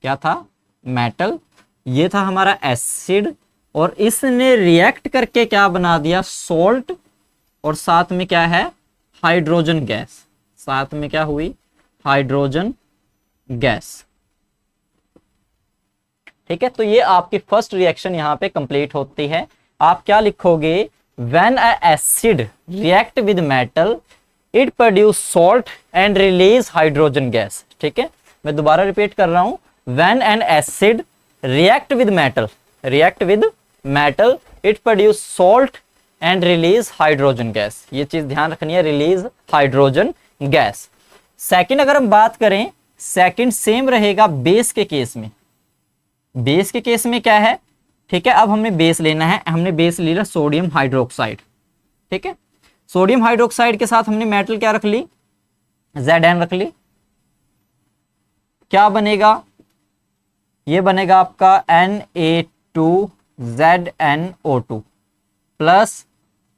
क्या था, मेटल। ये था हमारा एसिड और इसने रिएक्ट करके क्या बना दिया, सॉल्ट। और साथ में क्या है, हाइड्रोजन गैस। साथ में क्या हुई, हाइड्रोजन गैस, ठीक है। तो ये आपकी फर्स्ट रिएक्शन यहां पे कंप्लीट होती है। आप क्या लिखोगे, when a acid react with metal it produce salt and release hydrogen gas, ठीक है। मैं दोबारा रिपीट कर रहा हूं, when an acid react with metal, react with metal, it produce salt and release hydrogen gas. ये चीज ध्यान रखनी है, रिलीज हाइड्रोजन गैस। सेकंड अगर हम बात करें, सेकंड सेम रहेगा बेस के केस में। बेस के केस में क्या है, ठीक है, अब हमने बेस लेना है, हमने बेस ले लिया सोडियम हाइड्रोक्साइड, ठीक है। सोडियम हाइड्रोक्साइड के साथ हमने मेटल क्या रख ली, Zn रख ली। क्या बनेगा, ये बनेगा आपका Na2ZnO2 plus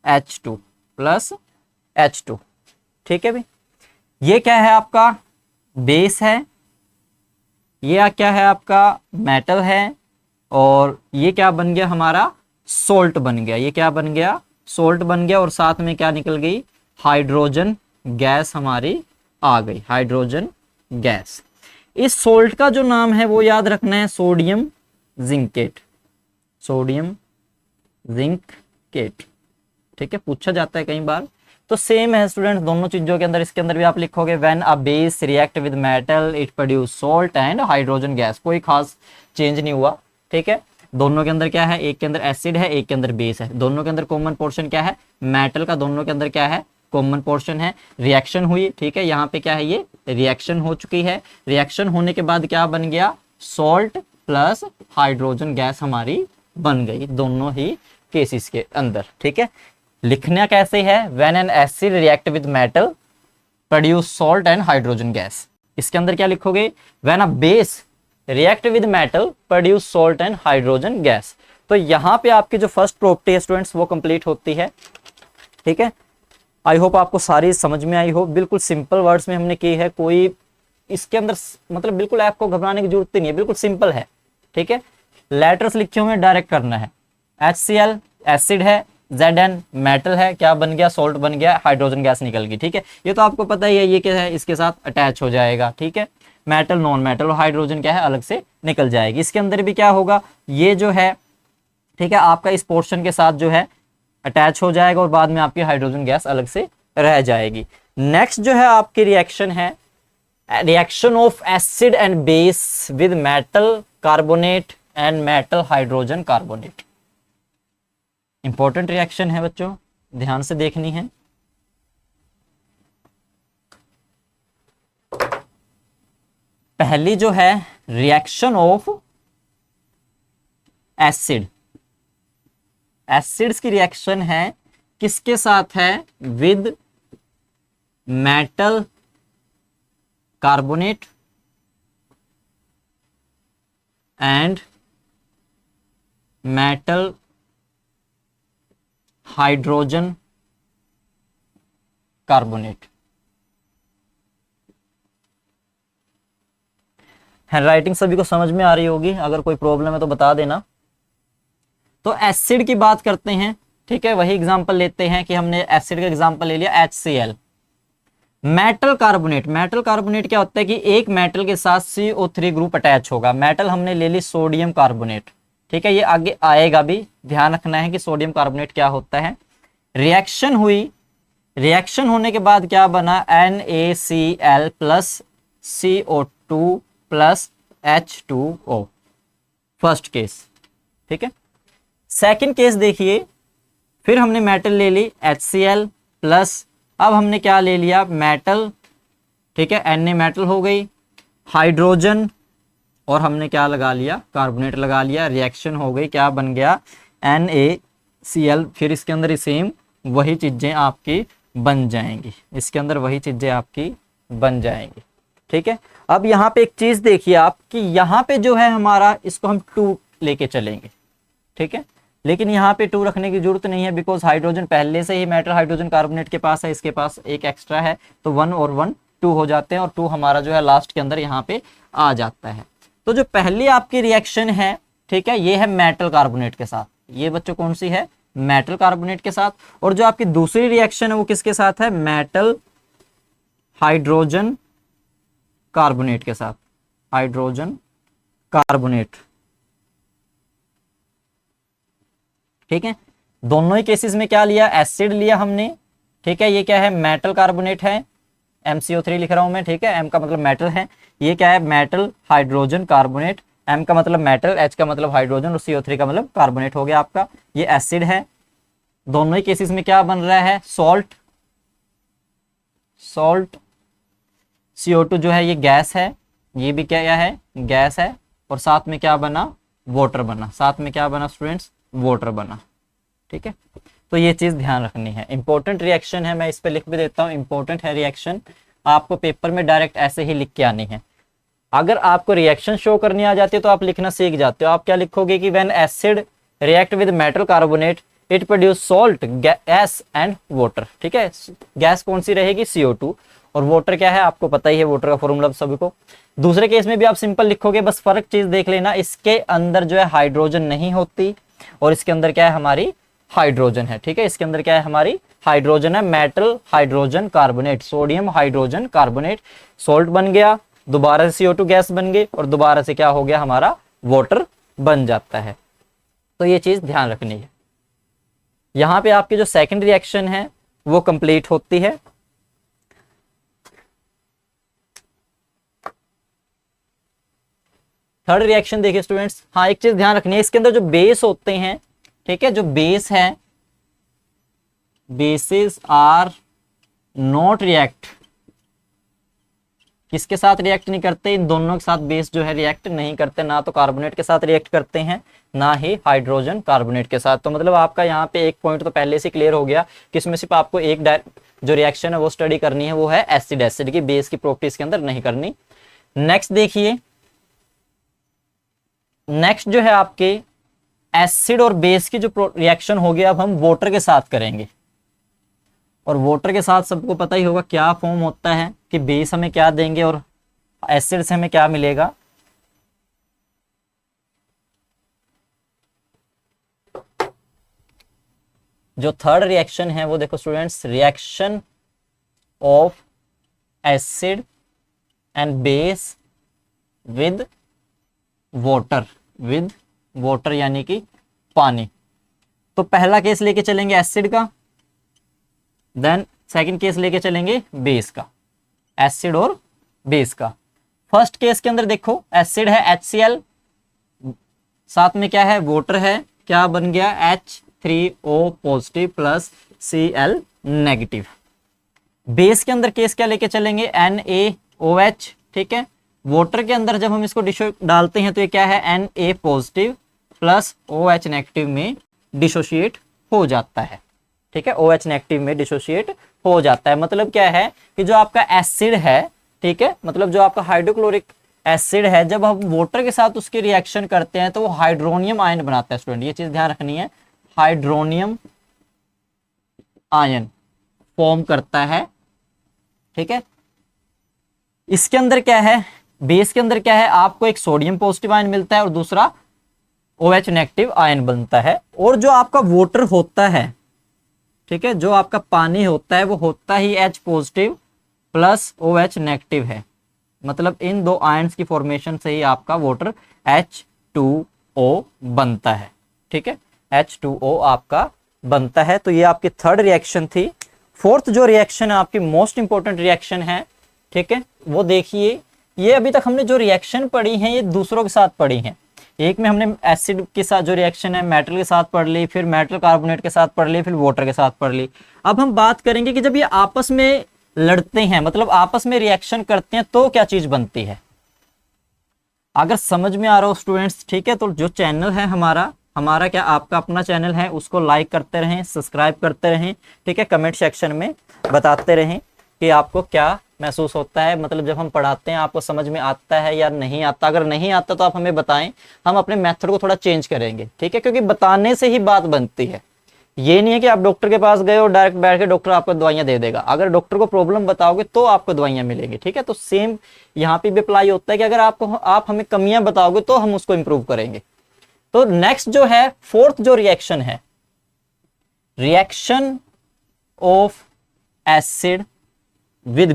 H2 plus H2, ठीक है भाई। ये क्या है आपका बेस है, ये क्या है आपका मेटल है, और ये क्या बन गया हमारा सोल्ट बन गया। ये क्या बन गया, सोल्ट बन गया, और साथ में क्या निकल गई, हाइड्रोजन गैस हमारी आ गई, हाइड्रोजन गैस। इस सोल्ट का जो नाम है वो याद रखना है, सोडियम जिंकेट, सोडियम जिंकेट, ठीक है, पूछा जाता है कई बार। तो सेम है स्टूडेंट दोनों चीजों के अंदर, इसके अंदर भी आप लिखोगे when a base react with metal it produce salt and hydrogen gas, कोई खास चेंज नहीं हुआ, ठीक है। दोनों के अंदर क्या है, एक के अंदर एसिड है, एक के अंदर बेस है, दोनों के अंदर कॉमन पोर्शन क्या है, मेटल का, दोनों के अंदर क्या है, कॉमन पोर्शन है। रिएक्शन हुई, ठीक है, यहाँ पे क्या है, ये रिएक्शन हो चुकी है। रिएक्शन होने के बाद क्या बन गया, सॉल्ट प्लस हाइड्रोजन गैस हमारी बन गई, दोनों ही केसेस के अंदर, ठीक है। लिखना कैसे है, when an acid react with metal produce salt and hydrogen gas. इसके अंदर क्या लिखोगे, when a base react with metal produce salt and hydrogen gas. तो यहाँ पे आपकी जो फर्स्ट प्रॉपर्टी है स्टूडेंट्स वो कंप्लीट होती है, ठीक है। आई होप आपको सारी समझ में आई हो, बिल्कुल सिंपल वर्ड्स में हमने की है, कोई इसके अंदर मतलब बिल्कुल आपको घबराने की जरूरत नहीं है, बिल्कुल सिंपल है, ठीक है। लेटर्स लिखे हुए डायरेक्ट करना है, HCl एसिड है, Zn मेटल है, क्या बन गया, सॉल्ट बन गया, हाइड्रोजन गैस निकल गई, ठीक है। ये तो आपको पता ही है, ये क्या है, इसके साथ अटैच हो जाएगा, ठीक है। मेटल नॉन मेटल और हाइड्रोजन क्या है, अलग से निकल जाएगी। इसके अंदर भी क्या होगा, ये जो है, ठीक है, आपका इस पोर्शन के साथ जो है अटैच हो जाएगा, और बाद में आपकी हाइड्रोजन गैस अलग से रह जाएगी। नेक्स्ट जो है आपकी रिएक्शन है, reaction of acid and base with metal carbonate and metal hydrogen carbonate. Important reaction है बच्चों, ध्यान से देखनी है। पहली जो है रिएक्शन ऑफ एसिड, एसिड्स की रिएक्शन है किसके साथ है, with metal carbonate and metal hydrogen carbonate. Hand writing सभी को समझ में आ रही होगी, अगर कोई प्रॉब्लम है तो बता देना। तो एसिड की बात करते हैं, ठीक है, वही एग्जांपल लेते हैं कि हमने एसिड का एग्जांपल ले लिया HCl। Metal carbonate, metal carbonate क्या होता है कि एक मेटल के साथ CO3 ग्रुप अटैच होगा। मेटल हमने ले ली सोडियम कार्बोनेट, ठीक है, ये आगे आएगा भी, ध्यान रखना है कि सोडियम कार्बोनेट क्या होता है। रिएक्शन हुई, रिएक्शन होने के बाद क्या बना, NaCl plus CO2 plus H2O, first case, ठीक है। सेकंड केस देखिए, फिर हमने मेटल ले ली HCl प्लस, अब हमने क्या ले लिया, मेटल, ठीक है, Na मेटल हो गई, हाइड्रोजन, और हमने क्या लगा लिया, कार्बोनेट लगा लिया, रिएक्शन हो गई, क्या बन गया, NaCl। फिर इसके अंदर सेम वही चीजें आपकी बन जाएंगी, इसके अंदर वही चीजें आपकी बन जाएंगी, ठीक है। अब यहाँ पे एक चीज देखिए आप कि यहाँ पे जो है हमारा, इसको हम 2 लेके चलेंगे, ठीक है, लेकिन यहाँ पे 2 रखने की जरूरत नहीं है, बिकॉज हाइड्रोजन पहले से ही मेटल हाइड्रोजन कार्बोनेट के पास है, इसके पास एक एक्स्ट्रा है, तो 1 और 1 2 हो जाते हैं, और 2 हमारा जो है लास्ट के अंदर यहाँ पे आ जाता है। तो जो पहली आपकी रिएक्शन है, ठीक है, ये है मेटल कार्बोनेट के साथ, ये बच्चों कौन सी है, मेटल कार्बोनेट के साथ। और जो आपकी दूसरी रिएक्शन है वो किसके साथ है, मेटल हाइड्रोजन कार्बोनेट के साथ, हाइड्रोजन कार्बोनेट, ठीक है। दोनों ही केसेस में क्या लिया, एसिड लिया हमने, ठीक है, ये क्या है, मेटल कार्बोनेट है, MCO3 लिख रहा हूं मैं, ठीक है, M का मतलब मेटल है, ये क्या है, मेटल हाइड्रोजन कार्बोनेट, M का मतलब मेटल, H का मतलब हाइड्रोजन, और CO3 का मतलब कार्बोनेट हो गया आपका। ये एसिड है, दोनों ही केसेस में क्या बन रहा है, सॉल्ट। सॉल्ट CO2 जो है ये गैस है, ये भी क्या है, गैस है, और साथ में क्या बना, वाटर बना। साथ में क्या बना स्टूडेंट्स, वाटर बना। ठीक है, तो ये चीज ध्यान रखनी है। इंपॉर्टेंट रिएक्शन है, मैं इस पे लिख भी देता हूँ, इंपॉर्टेंट है रिएक्शन, आपको पेपर में डायरेक्ट ऐसे ही लिख के आनी है। अगर आपको रिएक्शन शो करनी आ जाती है तो आप लिखना सीख जाते हो। आप क्या लिखोगे कि when acid react with metal carbonate it produce salt, gas and water. ठीक है, गैस कौन सी रहेगी, CO2, और वाटर क्या है, आपको पता ही है वाटर का फॉर्मूला सभी को। दूसरे केस में भी आप सिंपल लिखोगे, बस फर्क चीज देख लेना, इसके अंदर जो है हाइड्रोजन नहीं होती और इसके अंदर क्या है, हमारी हाइड्रोजन है। ठीक है, इसके अंदर क्या है, हमारी हाइड्रोजन है, metal hydrogen carbonate, sodium hydrogen carbonate, salt बन गया, दोबारा से CO2 गैस बन गई और दोबारा से क्या हो गया, हमारा वाटर बन जाता है। तो ये चीज ध्यान रखनी है। यहां पे आपकी जो सेकंड रिएक्शन है वो कंप्लीट होती है। थर्ड रिएक्शन देखिए स्टूडेंट्स, हाँ एक चीज ध्यान रखनी है, इसके अंदर जो बेस होते हैं, ठीक है, जो बेस है, बेसिस आर नॉट रिएक्ट, किसके साथ रिएक्ट नहीं करते, इन दोनों के साथ बेस जो है रिएक्ट नहीं करते, ना तो कार्बोनेट के साथ रिएक्ट करते हैं ना ही हाइड्रोजन कार्बोनेट के साथ। तो मतलब आपका यहाँ पे एक पॉइंट तो पहले से क्लियर हो गया कि इसमें सिर्फ आपको एक जो रिएक्शन है वो स्टडी करनी है, वो है एसिड। एसिड की बेस की प्रॉपर्टीज के अंदर नहीं करनी। नेक्स्ट देखिए, नेक्स्ट जो है आपके एसिड और बेस की जो रिएक्शन होगी, अब हम वाटर के साथ करेंगे। और वाटर के साथ सबको पता ही होगा क्या फॉर्म होता है कि बेस हमें क्या देंगे और एसिड से हमें क्या मिलेगा। जो थर्ड रिएक्शन है वो देखो students, reaction of acid and base with water, with water यानी कि पानी। तो पहला केस लेके चलेंगे एसिड का, देन सेकंड केस लेके चलेंगे बेस का, एसिड और बेस का। फर्स्ट केस के अंदर देखो एसिड है HCl, साथ में क्या है, वाटर है, क्या बन गया, H3O positive plus Cl negative. Base के अंदर केस क्या लेके चलेंगे, NaOH। ठीक है, वाटर के अंदर जब हम इसको डालते हैं तो ये क्या है, Na positive plus OH negative में डिसोशिएट हो जाता है। ठीक है, OH नेगेटिव में डिसोशिएट हो जाता है। मतलब क्या है कि जो आपका एसिड है, ठीक है, मतलब जो आपका हाइड्रोक्लोरिक एसिड है, जब हम वाटर के साथ उसकी रिएक्शन करते हैं तो वो हाइड्रोनियम आयन बनाता है। स्टूडेंट ये चीज ध्यान रखनी है, हाइड्रोनियम आयन फॉर्म करता है। ठीक है, इसके अंदर क्या है, बेस के अंदर क्या है, आपको एक सोडियम पॉजिटिव आयन मिलता है और दूसरा OH नेगेटिव आयन बनता है। और जो आपका वाटर होता है, ठीक है, जो आपका पानी होता है वो होता ही H positive plus OH negative है। मतलब इन दो आयंस की फॉर्मेशन से ही आपका वाटर H2O बनता है। ठीक है, H2O आपका बनता है। तो ये आपकी थर्ड रिएक्शन थी। फोर्थ जो रिएक्शन है आपकी मोस्ट इंपॉर्टेंट रिएक्शन है, ठीक है, वो देखिए। ये अभी तक हमने जो रिएक्शन पढ़ी है ये दूसरों के साथ पढ़ी है। एक में हमने एसिड के साथ जो रिएक्शन है मेटल के साथ पढ़ ली, फिर मेटल कार्बोनेट के साथ पढ़ ली, फिर वाटर के साथ पढ़ ली। अब हम बात करेंगे कि जब ये आपस में लड़ते हैं, मतलब आपस में रिएक्शन करते हैं, तो क्या चीज बनती है। अगर समझ में आ रहा हो स्टूडेंट्स, ठीक है, तो जो चैनल है हमारा क्या आपका अपना चैनल है, उसको लाइक करते रहें, सब्सक्राइब करते रहें। ठीक है, कमेंट सेक्शन में बताते रहें कि आपको क्या महसूस होता है, मतलब जब हम पढ़ाते हैं आपको समझ में आता है या नहीं आता। अगर नहीं आता तो आप हमें बताएं, हम अपने मेथड को थोड़ा चेंज करेंगे। ठीक है, क्योंकि बताने से ही बात बनती है। ये नहीं है कि आप डॉक्टर के पास गए और डायरेक्ट बैठ के डॉक्टर आपको दवाइयां दे देगा। अगर डॉक्टर को प्रॉब्लम बताओगे तो आपको दवाइयां मिलेंगी। ठीक है, तो सेम यहाँ पे भी अप्लाई होता है कि अगर आप हमें कमियां बताओगे तो हम उसको इंप्रूव करेंगे। तो नेक्स्ट जो है फोर्थ जो रिएक्शन है, reaction of acid with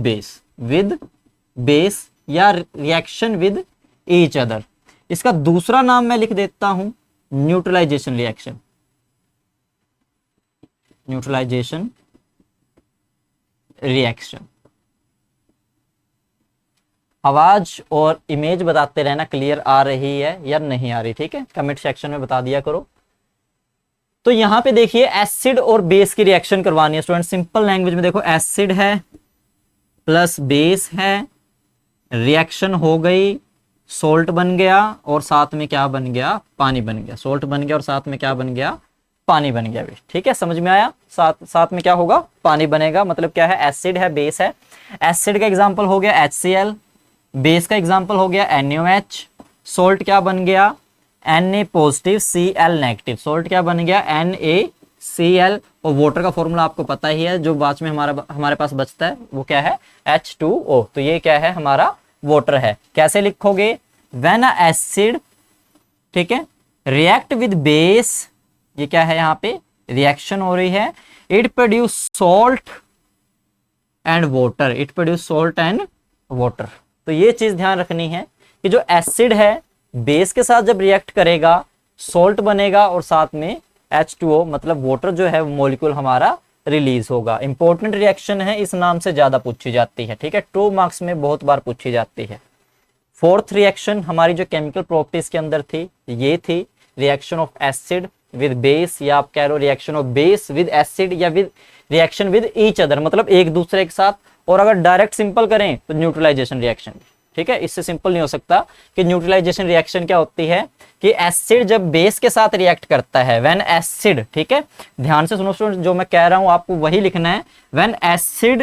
base या रिएक्शन विद ईच अदर। इसका दूसरा नाम मैं लिख देता हूं न्यूट्रलाइजेशन रिएक्शन। Neutralisation reaction. आवाज और इमेज बताते रहना क्लियर आ रही है या नहीं आ रही। ठीक है, कमेंट सेक्शन में बता दिया करो। तो यहां पे देखिए एसिड और बेस की रिएक्शन करवानी है स्टूडेंट। सिंपल लैंग्वेज में देखो, एसिड है प्लस बेस है, रिएक्शन हो गई, सोल्ट बन गया और साथ में क्या बन गया, पानी बन गया। सोल्ट बन गया और साथ में क्या बन गया, पानी बन गया भी। ठीक है, समझ में आया। साथ में क्या होगा, पानी बनेगा। मतलब क्या है, एसिड है बेस है। एसिड का एग्जांपल हो गया HCl, बेस का एग्जांपल हो गया NaOH, सोल्ट क्या बन गया, Na positive Cl negative. Salt क्या बन गया, NaCl। और वाटर का फॉर्मूला आपको पता ही है, जो बाद में हमारे पास बचता है वो क्या है, H2O। तो ये क्या है, हमारा वाटर है। कैसे लिखोगे, व्हेन अ एसिड, ठीक है, रिएक्ट विद बेस, ये क्या है, यहाँ पे रिएक्शन हो रही है, it produce salt and water, it produce salt and water. तो ये चीज ध्यान रखनी है कि जो एसिड है बेस के साथ जब रिएक्ट करेगा, सॉल्ट बनेगा और साथ में H2O मतलब वाटर जो है मॉलिक्यूल हमारा रिलीज होगा। इंपॉर्टेंट रिएक्शन है, इस नाम से ज्यादा पूछी जाती है। ठीक है, 2 मार्क्स में बहुत बार पूछी जाती है। फोर्थ रिएक्शन हमारी जो केमिकल प्रॉपर्टीज के अंदर थी, ये थी reaction of acid with base, या आप कह रहे हो reaction of base with acid, या with reaction with each other, मतलब एक दूसरे के साथ। और अगर डायरेक्ट सिंपल करें तो न्यूट्रलाइजेशन रिएक्शन। ठीक है, इससे सिंपल नहीं हो सकता कि न्यूट्रलाइजेशन रिएक्शन क्या होती है कि एसिड जब बेस के साथ रिएक्ट करता है, व्हेन एसिड, ठीक है, ध्यान से सुनो स्टूडेंट, जो मैं कह रहा हूं आपको वही लिखना है। When acid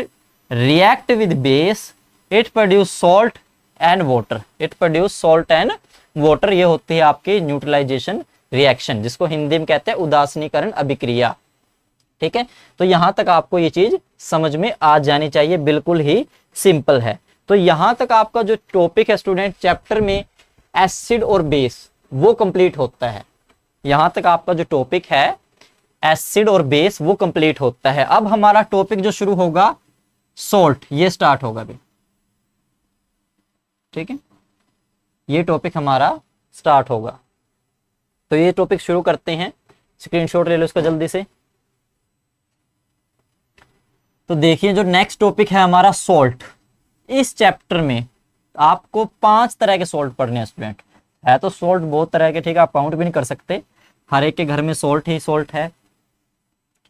react with base, it produce salt and water, it produce salt and water. ये होती है आपकी न्यूट्रलाइजेशन रिएक्शन, जिसको हिंदी में कहते हैं उदासीनीकरण अभिक्रिया। ठीक है, तो यहां तक आपको ये चीज समझ में आ जानी चाहिए, बिल्कुल ही सिंपल है। तो यहां तक आपका जो टॉपिक है स्टूडेंट चैप्टर में एसिड और बेस, वो कंप्लीट होता है। यहां तक आपका जो टॉपिक है एसिड और बेस वो कंप्लीट होता है। अब हमारा टॉपिक जो शुरू होगा सॉल्ट, ये स्टार्ट होगा भी। ठीक है, ये टॉपिक हमारा स्टार्ट होगा। तो ये टॉपिक शुरू करते हैं, स्क्रीनशॉट ले लो इसका जल्दी से। तो देखिए जो नेक्स्ट टॉपिक है हमारा सॉल्ट। इस चैप्टर में आपको 5 तरह के सॉल्ट पढ़ने हैं स्टूडेंट। है तो सॉल्ट बहुत तरह के, ठीक है, आप काउंट भी नहीं कर सकते, हर एक के घर में सॉल्ट ही सॉल्ट है।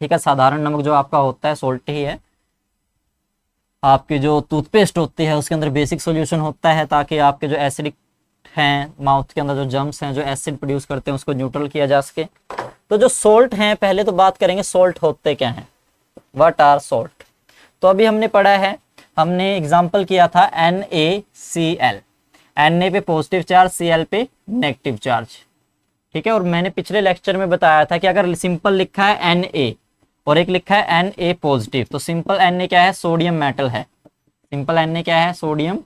ठीक है, साधारण नमक जो आपका होता है सॉल्ट ही है। आपकी जो टूथपेस्ट होती है उसके अंदर बेसिक सॉल्यूशन होता है, ताकि आपके जो एसिडिक हैं, माउथ के अंदर जो जर्म्स हैं जो एसिड प्रोड्यूस करते हैं उसको न्यूट्रल किया जा सके। तो जो सॉल्ट हैं, पहले तो बात करेंगे सॉल्ट होते क्या हैं, व्हाट आर सॉल्ट। तो अभी हमने पढ़ा है, हमने एग्जाम्पल किया था NaCl, Na पे पॉजिटिव चार्ज, Cl पे नेगेटिव चार्ज। ठीक है, और मैंने पिछले लेक्चर में बताया था कि अगर सिंपल लिखा है Na और एक लिखा है Na पॉजिटिव, तो सिंपल Na क्या है, सोडियम मेटल है। सिंपल Na क्या है, सोडियम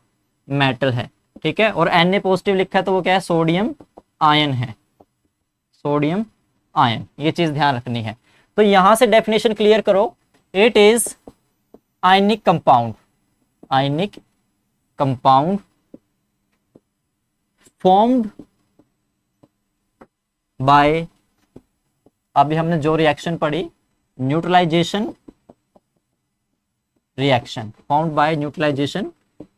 मेटल है। ठीक है, और Na पॉजिटिव लिखा है तो वो क्या है, सोडियम आयन है, सोडियम आयन। ये चीज ध्यान रखनी है। तो यहां से डेफिनेशन क्लियर करो, it is ionic compound, ionic compound formed by, अभी हमने जो रिएक्शन पढ़ी neutralization reaction, formed by neutralization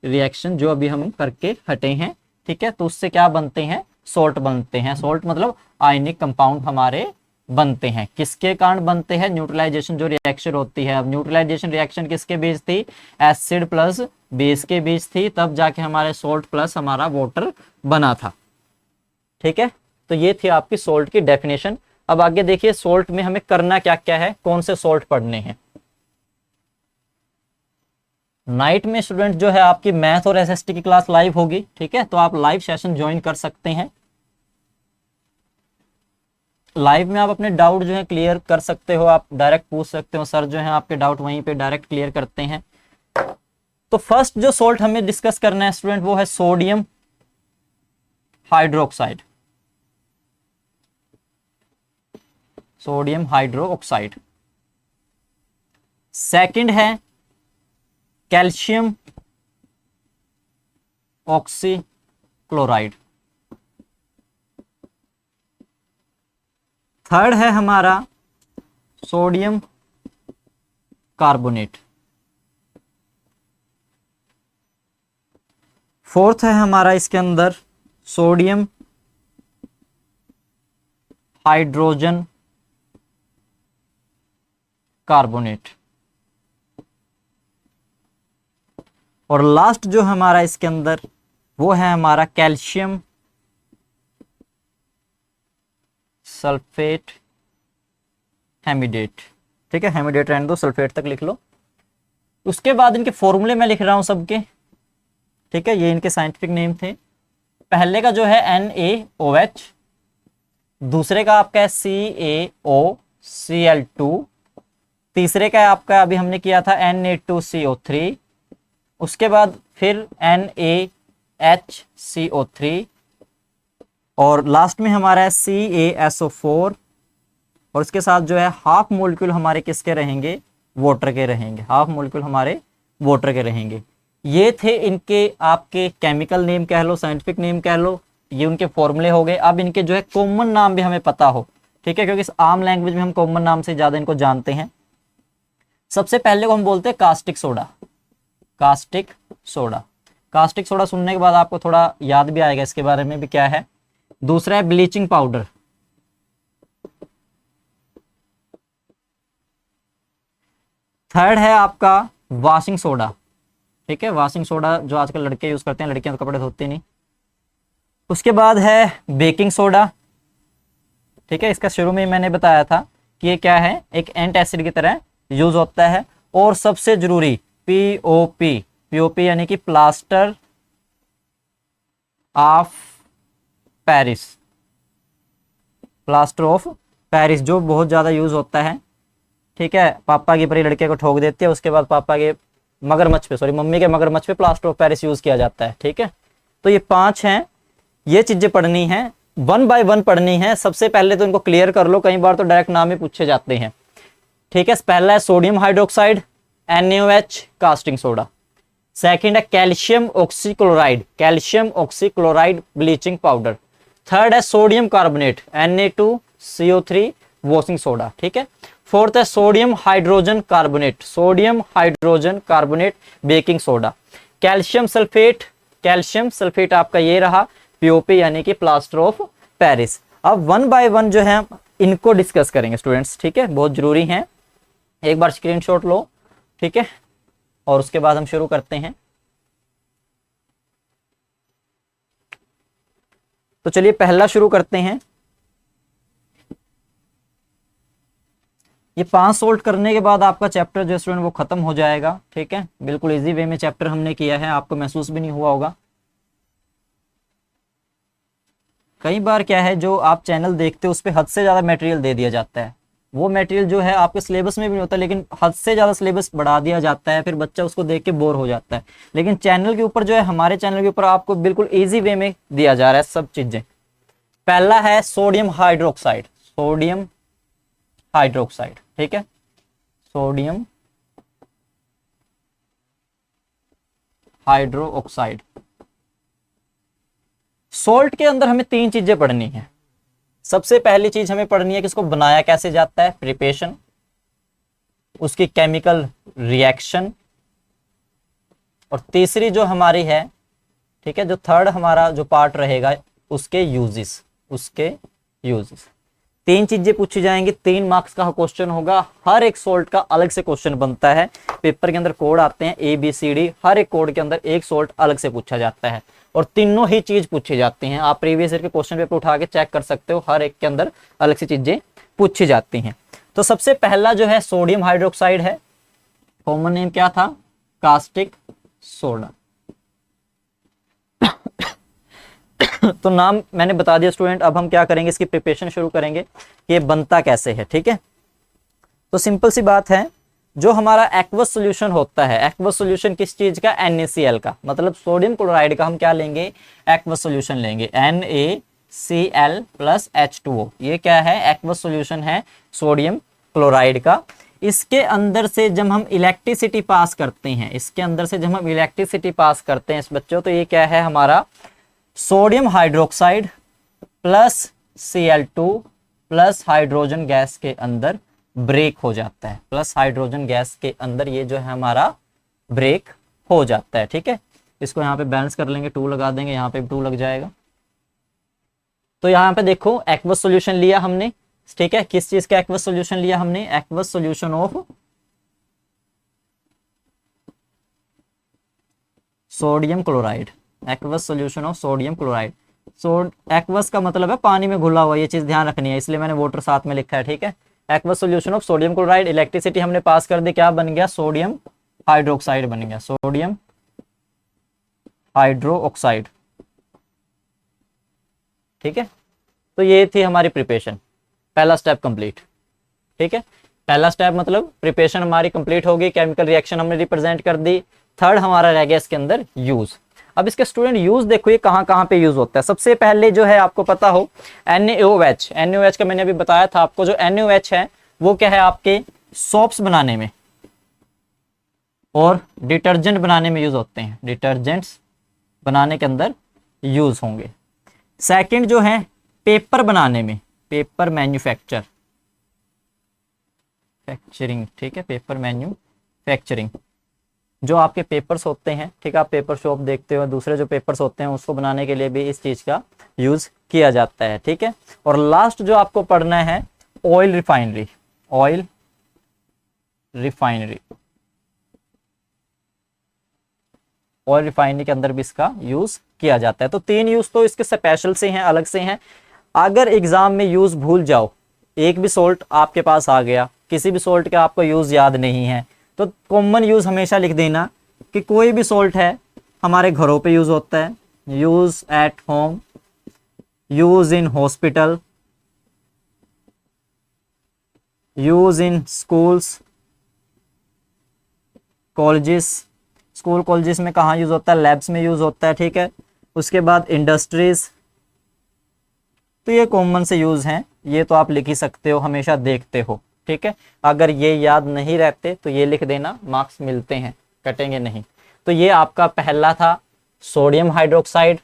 reaction, जो अभी हम करके हटे हैं। ठीक है, तो उससे क्या बनते हैं, सॉल्ट बनते हैं। सॉल्ट मतलब आयनिक कंपाउंड हमारे बनते हैं। किसके कारण बनते हैं, न्यूट्रलाइजेशन जो रिएक्शन होती है। अब न्यूट्रलाइजेशन रिएक्शन किसके बीच थी, एसिड प्लस बेस के बीच थी, तब जाके हमारे सॉल्ट प्लस हमारा वाटर बना था। ठीक है, तो ये थी आपकी सॉल्ट की डेफिनेशन। अब आगे देखिए सॉल्ट में हमें करना क्या क्या है, कौन से सॉल्ट पढ़ने हैं। नाइट में स्टूडेंट जो है आपकी मैथ और एसएसटी की क्लास लाइव होगी। ठीक है, तो आप लाइव सेशन ज्वाइन कर सकते हैं। लाइव में आप अपने डाउट जो है क्लियर कर सकते हो, आप डायरेक्ट पूछ सकते हो, सर जो है आपके डाउट वहीं पे डायरेक्ट क्लियर करते हैं। तो फर्स्ट जो सॉल्ट हमें डिस्कस करना है स्टूडेंट वो है sodium hydroxide, sodium hydroxide. Second है कैल्शियम ऑक्सीक्लोराइड। थर्ड है हमारा सोडियम कार्बोनेट। फोर्थ है हमारा इसके अंदर सोडियम हाइड्रोजन कार्बोनेट। और लास्ट जो हमारा इसके अंदर वो है हमारा कैल्शियम सल्फेट हेमिडेट। ठीक है, हेमिडेट रहने दो, सल्फेट तक लिख लो। उसके बाद इनके फॉर्मूले मैं लिख रहा हूं सबके। ठीक है, ये इनके साइंटिफिक नेम थे। पहले का जो है NaOH, दूसरे का आपका है CaOCl2, तीसरे का आपका अभी हमने किया था Na2CO3, उसके बाद फिर NaHCO3, और लास्ट में हमारा है CaSO4, और इसके साथ जो है हाफ मोलिक्यूल हमारे किसके रहेंगे, वाटर के रहेंगे, हाफ मोलिक्यूल हमारे वाटर के रहेंगे। ये थे इनके आपके केमिकल नेम कह लो, साइंटिफिक नेम कह लो, ये उनके फॉर्मूले हो गए। अब इनके जो है कॉमन नाम भी हमें पता हो, ठीक है, क्योंकि इस आम लैंग्वेज में हम कॉमन नाम से ज्यादा इनको जानते हैं। सबसे पहले को हम बोलते हैं caustic soda. Caustic soda, caustic soda सुनने के बाद आपको थोड़ा याद भी आएगा इसके बारे में भी क्या है। दूसरा है ब्लीचिंग पाउडर। थर्ड है आपका वॉशिंग सोडा। ठीक है, वॉशिंग सोडा जो आजकल लड़के यूज करते हैं, लड़कियां तो कपड़े धोती नहीं। उसके बाद है बेकिंग सोडा। ठीक है, इसका शुरू में मैंने बताया था कि ये क्या है, एक एंटासिड की तरह यूज होता है। और सबसे जरूरी पीओपी, पीओपी यानी कि plaster of Paris, plaster of Paris जो बहुत ज्यादा यूज होता है। ठीक है, पापा की परी लड़के को ठोक देती है, उसके बाद पापा के मगरमच्छ पे, सॉरी मम्मी के मगरमच्छ पे प्लास्टर ऑफ पेरिस यूज किया जाता है। ठीक है, तो ये 5 हैं, ये चीजें पढ़नी है, 1 बाय 1 पढ़नी है। सबसे पहले तो इनको क्लियर कर लो, कई बार तो डायरेक्ट नाम ही पूछे जाते हैं। ठीक है, पहला है sodium hydroxide NaOH casting soda. Second है calcium oxychloride, calcium oxychloride bleaching powder. Third है sodium carbonate Na2CO3 washing soda. ठीक है, फोर्थ है sodium hydrogen carbonate, sodium hydrogen carbonate baking soda. Calcium sulphate, calcium sulphate आपका ये रहा POP यानी कि प्लास्टर ऑफ पेरिस। अब 1 बाय 1 जो है इनको डिस्कस करेंगे स्टूडेंट्स। ठीक है, बहुत जरूरी है, एक बार स्क्रीनशॉट लो। ठीक है, और उसके बाद हम शुरू करते हैं। तो चलिए पहला शुरू करते हैं। ये 5 सोल्ट करने के बाद आपका चैप्टर जो स्टूडेंट वो खत्म हो जाएगा। ठीक है, बिल्कुल इजी वे में चैप्टर हमने किया है, आपको महसूस भी नहीं हुआ होगा। कई बार क्या है, जो आप चैनल देखते हो उस पर हद से ज्यादा मटेरियल दे दिया जाता है। वो मटेरियल जो है आपके सिलेबस में भी नहीं होता, लेकिन हद से ज्यादा सिलेबस बढ़ा दिया जाता है, फिर बच्चा उसको देख के बोर हो जाता है। लेकिन चैनल के ऊपर जो है, हमारे चैनल के ऊपर आपको बिल्कुल इजी वे में दिया जा रहा है सब चीजें। पहला है सोडियम हाइड्रोक्साइड, सोडियम हाइड्रोक्साइड। ठीक है, सोडियम हाइड्रोक्साइड। सोल्ट के अंदर हमें 3 चीजें पढ़नी है। सबसे पहली चीज हमें पढ़नी है कि इसको बनाया कैसे जाता है, प्रिपरेशन, उसकी केमिकल रिएक्शन, और तीसरी जो हमारी है, ठीक है, जो थर्ड हमारा जो पार्ट रहेगा उसके यूजेस, उसके यूजेस। 3 चीजें पूछी जाएंगी, 3 मार्क्स का क्वेश्चन होगा। हर एक सोल्ट का अलग से क्वेश्चन बनता है। पेपर के अंदर कोड आते हैं ABCD, हर एक कोड के अंदर एक सोल्ट अलग से पूछा जाता है, और तीनों ही चीज पूछी जाती हैं। आप प्रीवियस ईयर के क्वेश्चन पेपर उठा के चेक कर सकते हो, हर एक के अंदर अलग से चीजें पूछी जाती हैं। तो सबसे पहला जो है सोडियम हाइड्रोक्साइड है, कॉमन नेम क्या था, कास्टिक सोडा। तो नाम मैंने बता दिया स्टूडेंट। अब हम क्या करेंगे, इसकी प्रिपरेशन शुरू करेंगे, ये बनता कैसे है। ठीक है, तो सिंपल सी बात है, जो हमारा एक्वस सॉल्यूशन होता है, एक्वस सॉल्यूशन किस चीज का, NaCl का, मतलब सोडियम क्लोराइड का हम क्या लेंगे, एक्वस सॉल्यूशन लेंगे, NaCl प्लस H2O। ये क्या है, एक्वस सॉल्यूशन है सोडियम क्लोराइड का। इसके अंदर से जब हम इलेक्ट्रिसिटी पास करते हैं, इसके अंदर से जब हम इलेक्ट्रिसिटी पास करते हैं इस बच्चों, तो ये क्या है हमारा sodium hydroxide plus Cl2 plus hydrogen gas के अंदर ब्रेक हो जाता है, प्लस हाइड्रोजन गैस के अंदर ये जो है हमारा ब्रेक हो जाता है। ठीक है, इसको यहाँ पे बैलेंस कर लेंगे, 2 लगा देंगे, यहाँ पे भी 2 लग जाएगा। तो यहाँ पे देखो एक्वस सॉल्यूशन लिया हमने। ठीक है, किस चीज का एक्वस सॉल्यूशन लिया हमने, aqueous solution of sodium chloride, aqueous solution of sodium chloride. Aqueous का मतलब है पानी में घुला हुआ, ये चीज ध्यान रखनी है, इसलिए मैंने वाटर साथ में लिखा है, ठीक है। Aqueous solution of sodium chloride, electricity हमने पास कर दी, क्या बन गया, सोडियम हाइड्रोक्साइड बन गया, सोडियम हाइड्रोक्साइड, ठीक है। तो ये थी हमारी प्रिपरेशन, पहला स्टेप कंप्लीट, ठीक है। पहला स्टेप मतलब प्रिपरेशन हमारी कंप्लीट होगी, केमिकल रिएक्शन हमने रिप्रेजेंट कर दी। थर्ड हमारा रह गया इसके अंदर यूज। अब इसके स्टूडेंट यूज देखो ये कहाँ कहाँ पे यूज होता है। सबसे पहले जो है आपको पता हो NaOH, NaOH का मैंने अभी बताया था आपको, जो NaOH है वो क्या है आपके सोप्स बनाने में और डिटर्जेंट बनाने में यूज होते हैं, डिटर्जेंट्स बनाने के अंदर यूज होंगे। सेकंड जो है पेपर बनाने में, पेपर मैन्युफैक्चरिंग, ठीक है, पेपर मैन्युफैक्चरिंग, जो आपके पेपर्स होते हैं, ठीक है, आप पेपर शॉप देखते हो, दूसरे जो पेपर्स होते हैं उसको बनाने के लिए भी इस चीज का यूज किया जाता है, ठीक है। और लास्ट जो आपको पढ़ना है oil refinery, oil refinery, oil refinery के अंदर भी इसका यूज किया जाता है। तो 3 यूज तो इसके स्पेशल से हैं, अलग से हैं। अगर एग्जाम में यूज भूल जाओ, एक भी सोल्ट आपके पास आ गया, किसी भी सोल्ट का आपको यूज याद नहीं है, तो कॉमन यूज हमेशा लिख देना कि कोई भी सोल्ट है हमारे घरों पे यूज होता है, use at home, use in hospital, use in schools colleges, school colleges में कहाँ यूज होता है, लैब्स में यूज होता है, ठीक है। उसके बाद इंडस्ट्रीज, तो ये कॉमन से यूज हैं, ये तो आप लिख ही सकते हो, हमेशा देखते हो, ठीक है। अगर ये याद नहीं रहते तो ये लिख देना, मार्क्स मिलते हैं, कटेंगे नहीं। तो ये आपका पहला था सोडियम हाइड्रोक्साइड,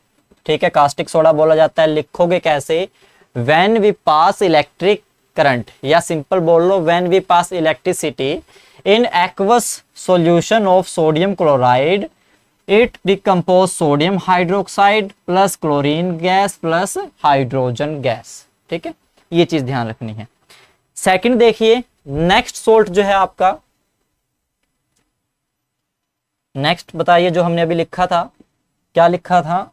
ठीक है, कास्टिक सोडा बोला जाता है। लिखोगे कैसे, when we pass electric current, या सिंपल बोल लो when we pass electricity in aqueous solution of sodium chloride, it decompose sodium hydroxide plus chlorine gas plus hydrogen gas, ठीक है, ये चीज ध्यान रखनी है। सेकंड देखिए, नेक्स्ट सोल्ट जो है आपका, नेक्स्ट बताइए जो हमने अभी लिखा था, क्या लिखा था,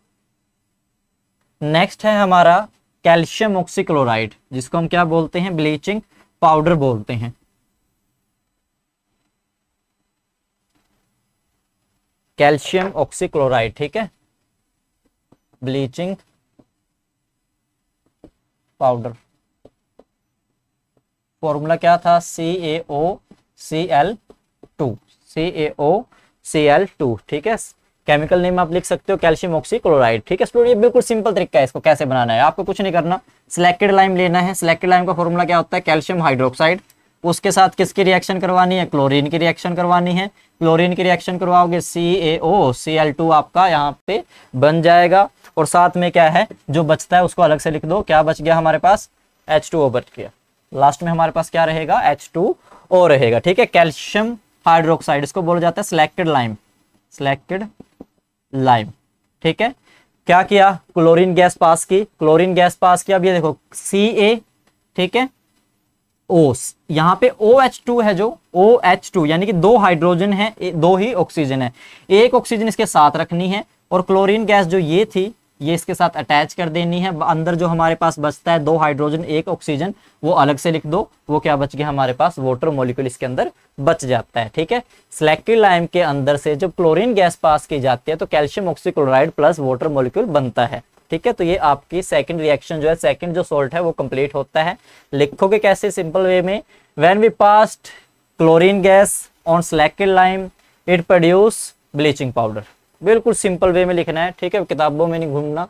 नेक्स्ट है हमारा कैल्शियम ऑक्सीक्लोराइड, जिसको हम क्या बोलते हैं, ब्लीचिंग पाउडर बोलते हैं। कैल्शियम ऑक्सीक्लोराइड, ठीक है, ब्लीचिंग पाउडर, फॉर्मूला क्या था, CaOCl2, CaOCl2, ठीक है। केमिकल नेम आप लिख सकते हो कैल्शियम ऑक्सीक्लोराइड, ठीक है स्टूडेंट। ये बिल्कुल सिंपल तरीका है इसको कैसे बनाना है, आपको कुछ नहीं करना, सिलेक्टेड लाइम लेना है। सिलेक्टेड लाइम का फॉर्मूला क्या होता है, कैल्शियम हाइड्रोक्साइड, उसके साथ किसकी रिएक्शन करवानी है, क्लोरीन की रिएक्शन करवानी है। क्लोरीन की रिएक्शन करवाओगे CaOCl2 आपका यहाँ पे बन जाएगा, और साथ में क्या है जो बचता है उसको अलग से लिख दो, क्या बच गया हमारे पास, H2O बच गया। लास्ट में हमारे पास क्या रहेगा, H2O रहेगा, ठीक है। कैल्शियम हाइड्रोक्साइड, इसको बोला जाता है सिलेक्टेड लाइम, सिलेक्टेड लाइम, ठीक है। क्या किया, क्लोरीन गैस पास की, क्लोरीन गैस पास किया। अब ये देखो Ca, ठीक है, O, यहाँ पे OH2 है, जो OH2 यानी कि 2 हाइड्रोजन है, 2 ही ऑक्सीजन है, एक ऑक्सीजन इसके साथ रखनी है, और क्लोरीन गैस जो ये थी ये इसके साथ अटैच कर देनी है। अंदर जो हमारे पास बचता है 2 हाइड्रोजन 1 ऑक्सीजन, वो अलग से लिख दो, वो क्या बच गया हमारे पास, वाटर मॉलिक्यूल इसके अंदर बच जाता है, ठीक है। सिलेक्टेड लाइम के अंदर से जब क्लोरीन गैस पास की जाती है तो calcium oxychloride plus water molecule बनता है, ठीक है। तो ये आपकी सेकंड रिएक्शन जो है, सेकंड जो सोल्ट है वो कंप्लीट होता है। लिखोगे कैसे, सिंपल वे में, when we passed chlorine gas on selected lime it produce bleaching powder, बिल्कुल सिंपल वे में लिखना है, ठीक है। किताबों में नहीं घूमना,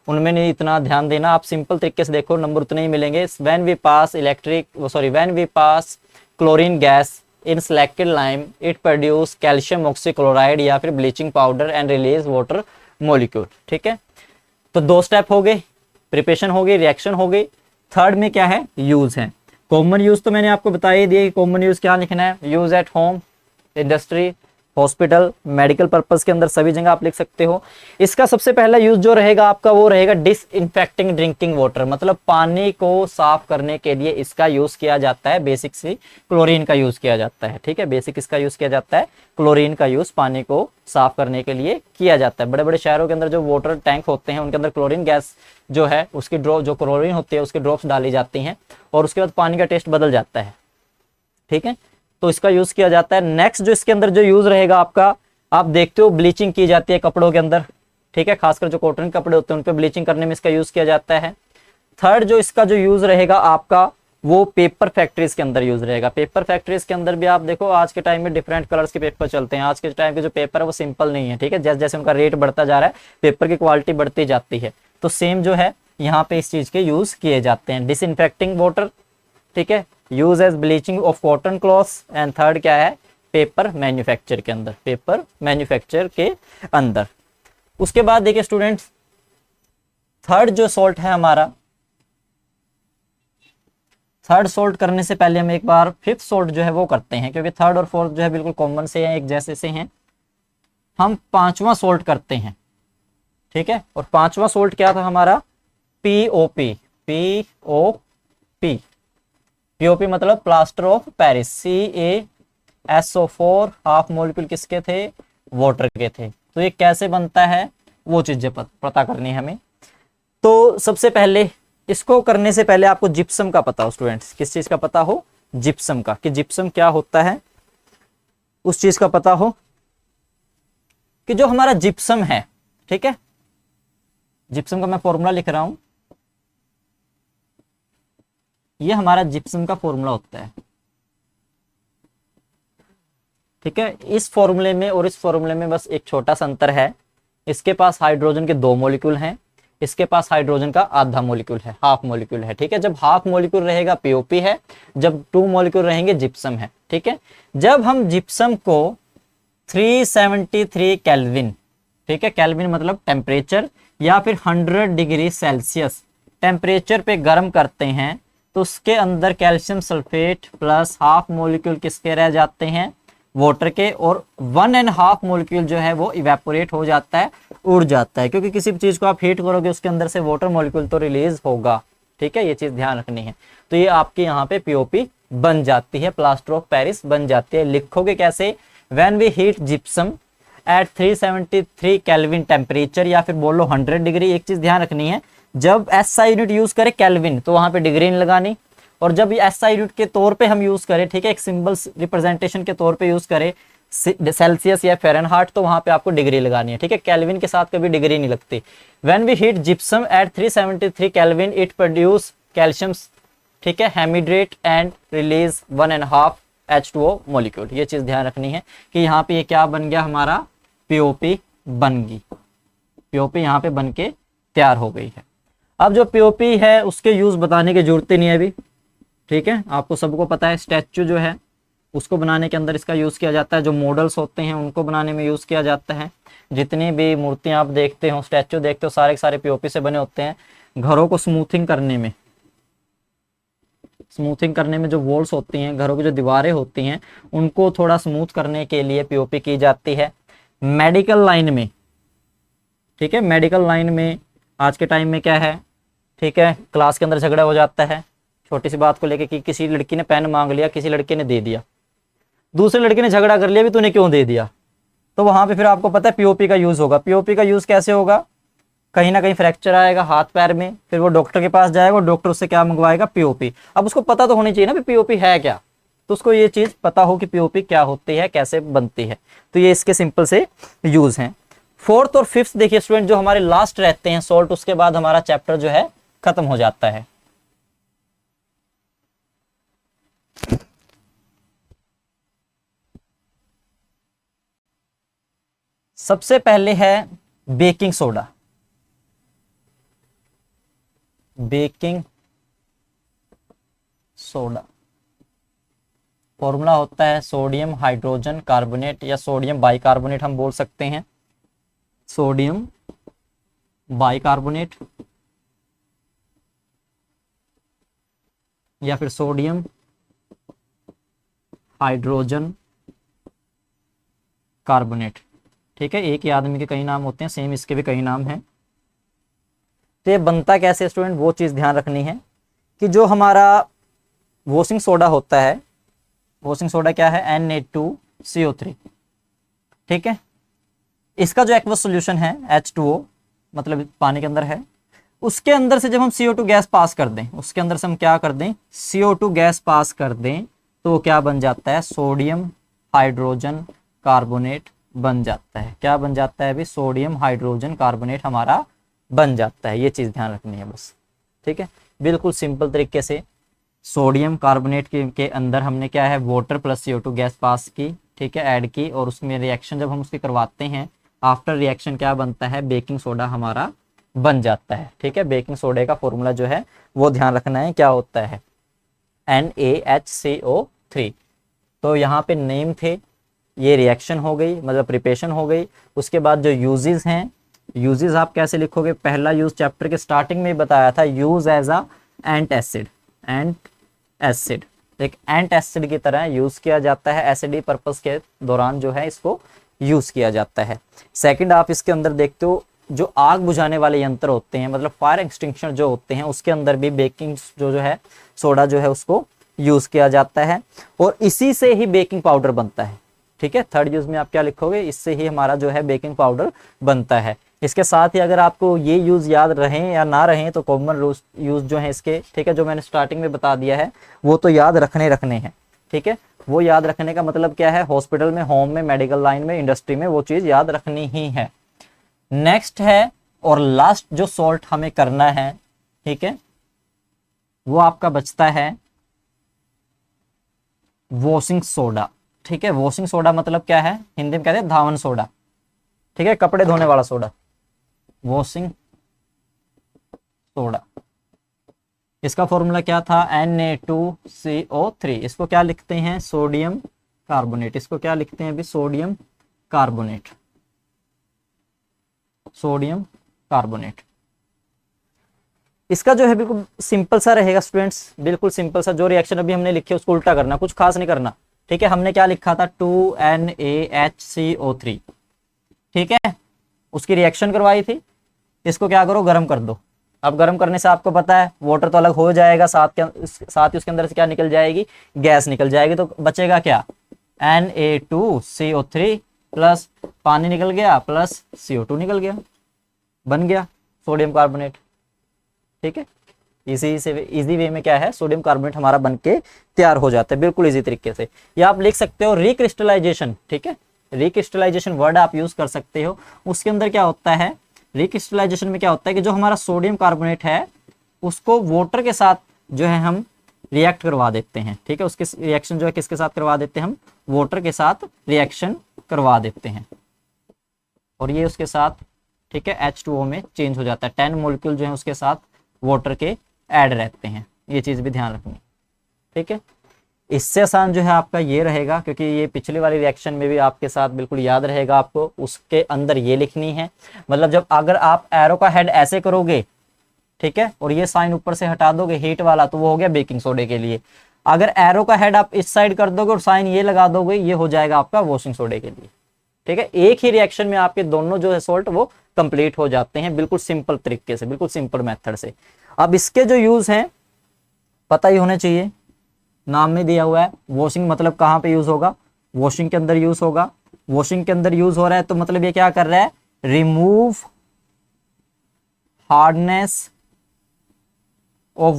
उनमें नहीं इतना ध्यान देना, आप सिंपल तरीके से देखो, नंबर उतने ही मिलेंगे। When we pass when we pass chlorine gas in selected lime it produce calcium oxychloride या फिर bleaching powder and release water molecule, ठीक है। तो 2 स्टेप हो गए, प्रिपरेशन हो गई, रिएक्शन हो गई। थर्ड में क्या है, यूज है। कॉमन यूज तो मैंने आपको बता ही दिया कि कॉमन यूज क्या लिखना है, use at home, industry, hospital, medical purpose के अंदर सभी जगह आप लिख सकते हो। इसका सबसे पहला यूज जो रहेगा आपका वो रहेगा डिसइंफेक्टिंग ड्रिंकिंग वाटर, मतलब पानी को साफ करने के लिए इसका यूज किया जाता है। बेसिक से क्लोरीन का यूज किया जाता है, ठीक है, बेसिक इसका यूज किया जाता है, क्लोरीन का यूज पानी को साफ करने के लिए किया जाता है। बड़े बड़े शहरों के अंदर जो वाटर टैंक होते हैं उनके अंदर क्लोरीन गैस जो है उसकी ड्रॉप, जो क्लोरीन होती है उसकी ड्रॉप्स डाली जाती हैं और उसके बाद पानी का टेस्ट बदल जाता है, ठीक है, तो इसका यूज किया जाता है। नेक्स्ट जो इसके अंदर जो यूज रहेगा आपका, आप देखते हो ब्लीचिंग की जाती है कपड़ों के अंदर, ठीक है, खासकर जो कॉटन कपड़े होते हैं उन पे ब्लीचिंग करने में इसका यूज किया जाता है। थर्ड जो इसका जो यूज रहेगा आपका वो पेपर फैक्ट्रीज के अंदर यूज रहेगा। पेपर फैक्ट्रीज के अंदर भी आप देखो आज के टाइम में डिफरेंट कलर्स के पेपर चलते हैं। आज के टाइम के जो पेपर है वो सिंपल नहीं है, ठीक है, जैसे जैसे उनका रेट बढ़ता जा रहा है पेपर की क्वालिटी बढ़ती जाती है, तो सेम जो है यहाँ पे इस चीज के यूज किए जाते हैं। डिसइंफेक्टिंग वाटर, ठीक है, use as bleaching of cotton cloths, and third क्या है, पेपर मैन्युफैक्चर के अंदर, पेपर मैन्युफैक्चर के अंदर। उसके बाद देखिए स्टूडेंट्स, थर्ड जो सॉल्ट है हमारा, थर्ड सॉल्ट करने से पहले हम एक बार फिफ्थ सॉल्ट जो है वो करते हैं, क्योंकि थर्ड और फोर्थ जो है बिल्कुल कॉमन से हैं, एक जैसे से हैं। हम पांचवा सॉल्ट करते हैं, ठीक है, और पांचवा सॉल्ट क्या था हमारा, पीओपी, पीओपी, पीओपी मतलब plaster of Paris, CaSO4 half molecule किसके थे, वाटर के थे। तो ये कैसे बनता है वो चीजें पता करनी है हमें। तो सबसे पहले इसको करने से पहले आपको जिप्सम का पता हो स्टूडेंट्स, किस चीज का पता हो, जिप्सम का, कि जिप्सम क्या होता है उस चीज का पता हो, कि जो हमारा जिप्सम है, ठीक है, जिप्सम का मैं फॉर्मूला लिख रहा हूं, ये हमारा जिप्सम का फॉर्मूला होता है, ठीक है। इस फॉर्मूले में और इस फॉर्मूले में बस एक छोटा सा अंतर है, इसके पास हाइड्रोजन के 2 मॉलिक्यूल हैं, इसके पास हाइड्रोजन का आधा मॉलिक्यूल है, हाफ मॉलिक्यूल है, ठीक है। जब हाफ मॉलिक्यूल रहेगा पीओपी है, जब 2 मॉलिक्यूल रहेंगे जिप्सम है, ठीक है। जब हम जिप्सम को 373 केल्विन, ठीक है, केल्विन मतलब टेम्परेचर, या फिर 100 डिग्री सेल्सियस टेम्परेचर पे गर्म करते हैं, तो उसके अंदर calcium sulphate plus half molecule किसके रह जाते हैं, वाटर के, और 1.5 मॉलिक्यूल जो है वो इवेपोरेट हो जाता है, उड़ जाता है, क्योंकि किसी भी चीज को आप हीट करोगे उसके अंदर से वाटर मॉलिक्यूल तो रिलीज होगा, ठीक है, ये चीज ध्यान रखनी है। तो ये आपके यहाँ पे पीओपी बन जाती है, प्लास्टर ऑफ पेरिस बन जाती है। लिखोगे कैसे, when we heat gypsum at 373 kelvin temperature, या फिर बोलो 100 डिग्री। एक चीज ध्यान रखनी है, जब एसआई यूनिट यूज करे केल्विन तो वहां पे डिग्री नहीं लगानी, और जब एसआई यूनिट के तौर पे हम यूज करें, ठीक है, एक सिंबल रिप्रेजेंटेशन के तौर पे यूज करें सेल्सियस या फ़ारेनहाइट, तो वहां पे आपको डिग्री लगानी है, ठीक है, केल्विन के साथ कभी डिग्री नहीं लगती। When we heat gypsum at 373 kelvin it produce calcium, ठीक है, हेमिड्रेट एंड रिलीज 1.5 H2O मॉलिक्यूल। ये चीज ध्यान रखनी है कि यहाँ पे ये क्या बन गया, हमारा पीओपी बन गई, पीओपी यहाँ पे बन के तैयार हो गई है। अब जो पीओपी है उसके यूज बताने की जरूरत ही नहीं है अभी, ठीक है, आपको सबको पता है। स्टैचू जो है उसको बनाने के अंदर इसका यूज किया जाता है, जो मॉडल्स होते हैं उनको बनाने में यूज किया जाता है। जितनी भी मूर्तियां आप देखते हो, स्टैचू देखते हो, सारे के सारे पीओपी से बने होते हैं। घरों को स्मूथिंग करने में, स्मूथिंग करने में जो वॉल्स होती हैं, घरों की जो दीवारें होती हैं, उनको थोड़ा स्मूथ करने के लिए पीओपी की जाती है। मेडिकल लाइन में, ठीक है, मेडिकल लाइन में आज के टाइम में क्या है, ठीक है, क्लास के अंदर झगड़ा हो जाता है छोटी सी बात को लेके, कि किसी लड़की ने पेन मांग लिया, किसी लड़के ने दे दिया, दूसरे लड़के ने झगड़ा कर लिया भी तूने क्यों दे दिया, तो वहां पे फिर आपको पता है पीओपी का यूज होगा। पीओपी का यूज कैसे होगा, कहीं ना कहीं फ्रैक्चर आएगा हाथ पैर में, फिर वो डॉक्टर के पास जाएगा और डॉक्टर उससे क्या मंगवाएगा, पीओपी। अब उसको पता तो होनी चाहिए ना पीओपी है क्या, तो उसको ये चीज पता हो कि पीओपी क्या होती है, कैसे बनती है। तो ये इसके सिंपल से यूज हैं। फोर्थ और फिफ्थ देखिए स्टूडेंट, जो हमारे लास्ट रहते हैं सॉल्ट, उसके बाद हमारा चैप्टर जो है खत्म हो जाता है। सबसे पहले है baking soda, baking soda formula होता है सोडियम हाइड्रोजन कार्बोनेट, या सोडियम बाइकार्बोनेट हम बोल सकते हैं, सोडियम बाइकार्बोनेट, या फिर सोडियम हाइड्रोजन कार्बोनेट। ठीक है, एक ही आदमी के कई नाम होते हैं, सेम इसके भी कई नाम हैं। तो ये बनता कैसे स्टूडेंट, वो चीज़ ध्यान रखनी है कि जो हमारा वॉशिंग सोडा होता है, वॉशिंग सोडा क्या है, Na2CO3। ठीक है, इसका जो एक्वस सोल्यूशन है H2O, मतलब पानी के अंदर है, उसके अंदर से जब हम CO2 गैस पास कर दें, उसके अंदर से हम क्या कर दें, CO2 गैस पास कर दें, तो वो क्या बन जाता है, सोडियम हाइड्रोजन कार्बोनेट बन जाता है। क्या बन जाता है अभी, सोडियम हाइड्रोजन कार्बोनेट हमारा बन जाता है। ये चीज़ ध्यान रखनी है बस। ठीक है, बिल्कुल सिंपल तरीके से सोडियम कार्बोनेट के अंदर हमने क्या है, water plus CO2 gas pass की, ठीक है, ऐड की, और उसमें रिएक्शन जब हम उसकी करवाते हैं, आफ्टर रिएक्शन क्या बनता है, बेकिंग सोडा हमारा बन जाता है। ठीक है, बेकिंग सोडे का फॉर्मूला जो है वो ध्यान रखना है, क्या होता है, NaHCO3। तो यहाँ पे नेम थे, ये रिएक्शन हो गई, मतलब प्रिपरेशन हो गई। उसके बाद जो यूजेस हैं, यूजेस आप कैसे लिखोगे, पहला यूज चैप्टर के स्टार्टिंग में बताया था, use as a antacid. Antacid एक एंट एसिड की तरह यूज किया जाता है, एसिडी पर्पस के दौरान जो है इसको यूज किया जाता है। सेकंड, आप इसके अंदर देखते हो जो आग बुझाने वाले यंत्र होते हैं, मतलब फायर एक्सटिंक्शन जो होते हैं, उसके अंदर भी बेकिंग जो है सोडा जो है उसको यूज किया जाता है, और इसी से ही बेकिंग पाउडर बनता है। ठीक है, थर्ड यूज में आप क्या लिखोगे, इससे ही हमारा जो है बेकिंग पाउडर बनता है। इसके साथ ही अगर आपको ये यूज याद रहें या ना रहें तो कॉमन यूज जो है इसके, ठीक है, जो मैंने स्टार्टिंग में बता दिया है वो तो याद रखने हैं। ठीक है, वो याद रखने का मतलब क्या है, हॉस्पिटल में, होम में, मेडिकल लाइन में, इंडस्ट्री में वो चीज याद रखनी ही है। नेक्स्ट है और लास्ट जो सॉल्ट हमें करना है, ठीक है, वो आपका बचता है वॉशिंग सोडा। ठीक है, वॉशिंग सोडा मतलब क्या है, हिंदी में कहते हैं धावन सोडा। ठीक है, कपड़े धोने वाला सोडा, वॉशिंग सोडा। इसका फॉर्मूला क्या था, Na2CO3। इसको क्या लिखते हैं, सोडियम कार्बोनेट। इसको क्या लिखते हैं अभी, सोडियम कार्बोनेट, सोडियम कार्बोनेट। इसका जो है बिल्कुल सिंपल सा रहेगा स्टूडेंट्स, बिल्कुल सिंपल सा। जो रिएक्शन अभी हमने लिखे उसको उल्टा करना, कुछ खास नहीं करना। ठीक है, हमने क्या लिखा था, 2NaHCO3। ठीक है, उसकी रिएक्शन करवाई थी, इसको क्या करो, गर्म कर दो। अब गर्म करने से आपको पता है वाटर तो अलग हो जाएगा, साथ ही उसके अंदर से क्या निकल जाएगी, गैस निकल जाएगी। तो बचेगा क्या, Na2CO3 प्लस पानी निकल गया प्लस CO2 निकल गया, बन गया सोडियम कार्बोनेट। ठीक है, इजी वे में क्या है, सोडियम कार्बोनेट हमारा बन के तैयार हो जाता है, बिल्कुल इजी तरीके से। या आप लिख सकते हो रिक्रिस्टलाइजेशन। ठीक है, रिक्रिस्टलाइजेशन वर्ड आप यूज कर सकते हो। उसके अंदर क्या होता है, रिक्रिस्टलाइजेशन में क्या होता है कि जो हमारा सोडियम कार्बोनेट है उसको वाटर के साथ जो है हम रिएक्ट करवा देते हैं। ठीक है, उसके रिएक्शन जो है किसके साथ करवा देते हैं, हम वाटर के साथ रिएक्शन करवा देते हैं, और ये उसके साथ, ठीक है, H2O में चेंज हो जाता है। 10 मॉलिक्यूल जो है उसके साथ वाटर के ऐड रहते हैं, ये चीज भी ध्यान रखनी। ठीक है, इससे आसान जो है आपका ये रहेगा, क्योंकि ये पिछले वाली रिएक्शन में भी आपके साथ बिल्कुल याद रहेगा आपको। उसके अंदर ये लिखनी है, मतलब जब अगर आप एरो का हेड ऐसे करोगे, ठीक है, और ये साइन ऊपर से हटा दोगे हीट वाला, तो वो हो गया बेकिंग सोडे के लिए। अगर एरो का हेड आप इस साइड कर दोगे और साइन ये लगा दोगे, ये हो जाएगा आपका वॉशिंग सोडे के लिए। ठीक है, एक ही रिएक्शन में आपके दोनों जो है सॉल्ट वो कंप्लीट हो जाते हैं, बिल्कुल सिंपल तरीके से, बिल्कुल सिंपल मेथड से। अब इसके जो यूज हैं पता ही होने चाहिए, नाम में दिया हुआ है वॉशिंग, मतलब कहाँ पे यूज होगा, वॉशिंग के अंदर यूज होगा। वॉशिंग के अंदर यूज हो रहा है तो मतलब ये क्या कर रहा है, remove hardness of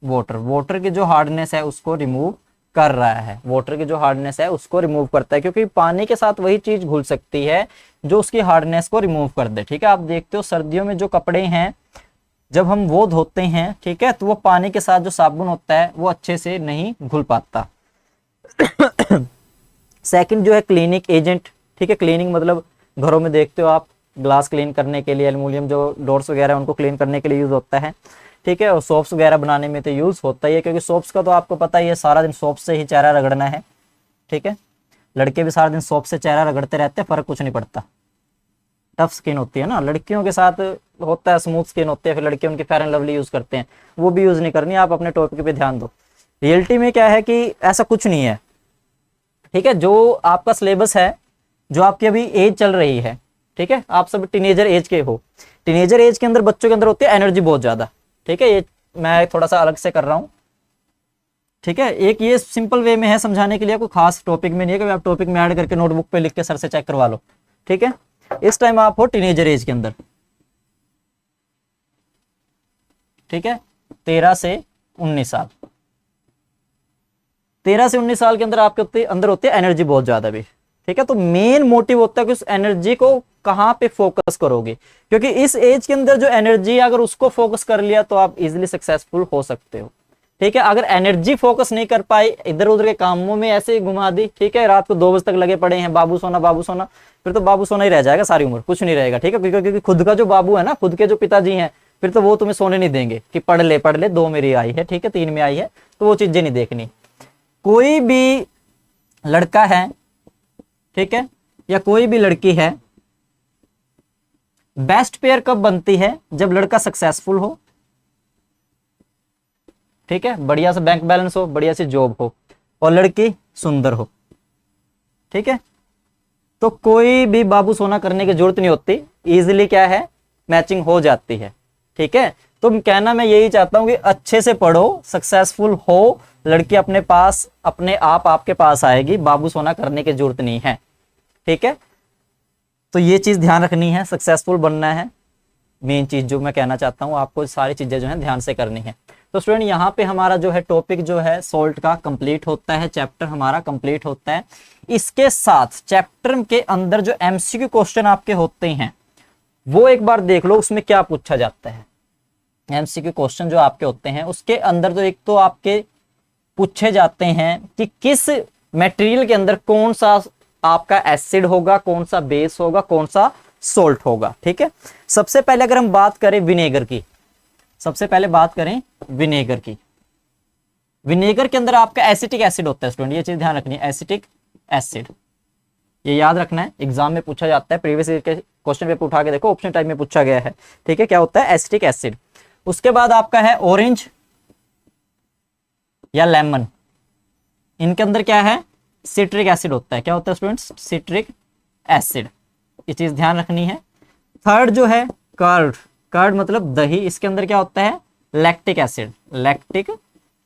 water, water की जो हार्डनेस है उसको रिमूव कर रहा है, वाटर की जो हार्डनेस है उसको रिमूव करता है, क्योंकि पानी के साथ वही चीज घुल सकती है जो उसकी हार्डनेस को रिमूव कर दे। ठीक है, आप देखते हो सर्दियों में जो कपड़े हैं जब हम वो धोते हैं, ठीक है, तो वो पानी के साथ जो साबुन होता है वो अच्छे से नहीं घुल पाता। सेकंड जो है क्लीनिंग एजेंट। ठीक है, क्लीनिंग मतलब घरों में देखते हो आप, ग्लास क्लीन करने के लिए, एल्युमिनियम जो डोर्स वगैरह उनको क्लीन करने के लिए यूज होता है। ठीक है, और सोप्स वगैरह बनाने में तो यूज होता ही है, क्योंकि सोप्स का तो आपको पता ही है, सारा दिन सोप से ही चेहरा रगड़ना है। ठीक है, लड़के भी सारा दिन सोप से चेहरा रगड़ते रहते हैं, फर्क कुछ नहीं पड़ता। टफ स्किन होती है ना, लड़कियों के साथ होता है स्मूथ स्किन होती है, फिर लड़के उनकी फेयर एंड लवली यूज करते हैं, वो भी यूज नहीं करनी। आप अपने टॉपिक पे ध्यान दो। रियलिटी में क्या है कि ऐसा कुछ नहीं है। ठीक है, जो आपका सिलेबस है, जो आपकी अभी एज चल रही है, ठीक है, आप सब टीनेजर एज के हो। टीनेजर एज के अंदर बच्चों के अंदर होती है एनर्जी बहुत ज्यादा, ठीक है, ये मैं थोड़ा सा अलग से कर रहा हूं, ठीक है। एक ये सिंपल वे में है समझाने के लिए, कोई खास टॉपिक में नहीं है कि आप टॉपिक में ऐड करके नोटबुक पे लिख के सर से चेक करवा लो, ठीक है। इस टाइम आप हो टीनेजर एज के अंदर, ठीक है, 13 से 19 साल। 13 से 19 साल के अंदर आपके अंदर होती है एनर्जी बहुत ज्यादा भी, ठीक है। तो मेन मोटिव होता है कि उस एनर्जी को कहां पे फोकस करोगे, क्योंकि इस एज के अंदर जो एनर्जी है अगर उसको फोकस कर लिया तो आप इजीली सक्सेसफुल हो सकते हो, ठीक है। अगर एनर्जी फोकस नहीं कर पाई, इधर उधर के कामों में ऐसे ही घुमा दी, ठीक है, रात को 2 बजे तक लगे पड़े हैं बाबू सोना, फिर तो बाबू सोना ही रह जाएगा सारी उम्र, कुछ नहीं रहेगा, ठीक है। क्योंकि खुद का जो बाबू है ना, खुद के जो पिताजी हैं, फिर तो वो तुम्हें सोने नहीं देंगे कि पढ़ ले 2 मेरी आई है, ठीक है, 3 में आई है, तो वो चीजें नहीं देखनी। कोई भी लड़का है, ठीक है, या कोई भी लड़की है, बेस्ट पेयर कब बनती है, जब लड़का सक्सेसफुल हो, ठीक है, बढ़िया सा बैंक बैलेंस हो, बढ़िया सी जॉब हो, और लड़की सुंदर हो, ठीक है। तो कोई भी बाबू सोना करने की जरूरत नहीं होती, इजीली क्या है, मैचिंग हो जाती है, ठीक है। तो कहना मैं यही चाहता हूं कि अच्छे से पढ़ो, सक्सेसफुल हो, लड़की अपने पास अपने आप आपके पास आएगी, बाबू सोना करने की जरूरत नहीं है, ठीक है। तो ये चीज ध्यान रखनी है, सक्सेसफुल बनना है, मेन चीज जो मैं कहना चाहता हूं, आपको सारी चीजें जो है ध्यान से करनी है। तो स्टूडेंट यहाँ पे हमारा जो है टॉपिक जो है सोल्ट का कंप्लीट होता है, चैप्टर हमारा कंप्लीट होता है। इसके साथ चैप्टर के अंदर जो एमसीक्यू क्वेश्चन आपके होते हैं वो एक बार देख लो, उसमें क्या पूछा जाता है। एमसीक्यू क्वेश्चन जो आपके होते हैं उसके अंदर जो एक तो आपके पूछे जाते हैं कि किस मटेरियल के अंदर कौन सा आपका एसिड होगा, कौन सा बेस होगा, कौन सा सोल्ट होगा, ठीक है। सबसे पहले अगर हम बात करें विनेगर की, सबसे पहले बात करें विनेगर की। विनेगर के अंदर आपका एसिटिक एसिड होता है स्टूडेंट, ये चीज ध्यान रखनी है, एसिटिक एसिड, ये याद रखना है, एग्जाम में पूछा जाता है, प्रीवियस ईयर के क्वेश्चन पेपर उठा के देखो, ऑप्शन टाइप में पूछा गया है, ठीक है, क्या होता है, एसिटिक एसिड। उसके बाद आपका है ऑरेंज या लेमन, इनके अंदर क्या है, सिट्रिक एसिड होता है, क्या होता है स्टूडेंट्स, सिट्रिक एसिड, ये चीज ध्यान रखनी है। थर्ड जो है कर्ड, कर्ड मतलब दही, इसके अंदर क्या होता है, लैक्टिक एसिड, लैक्टिक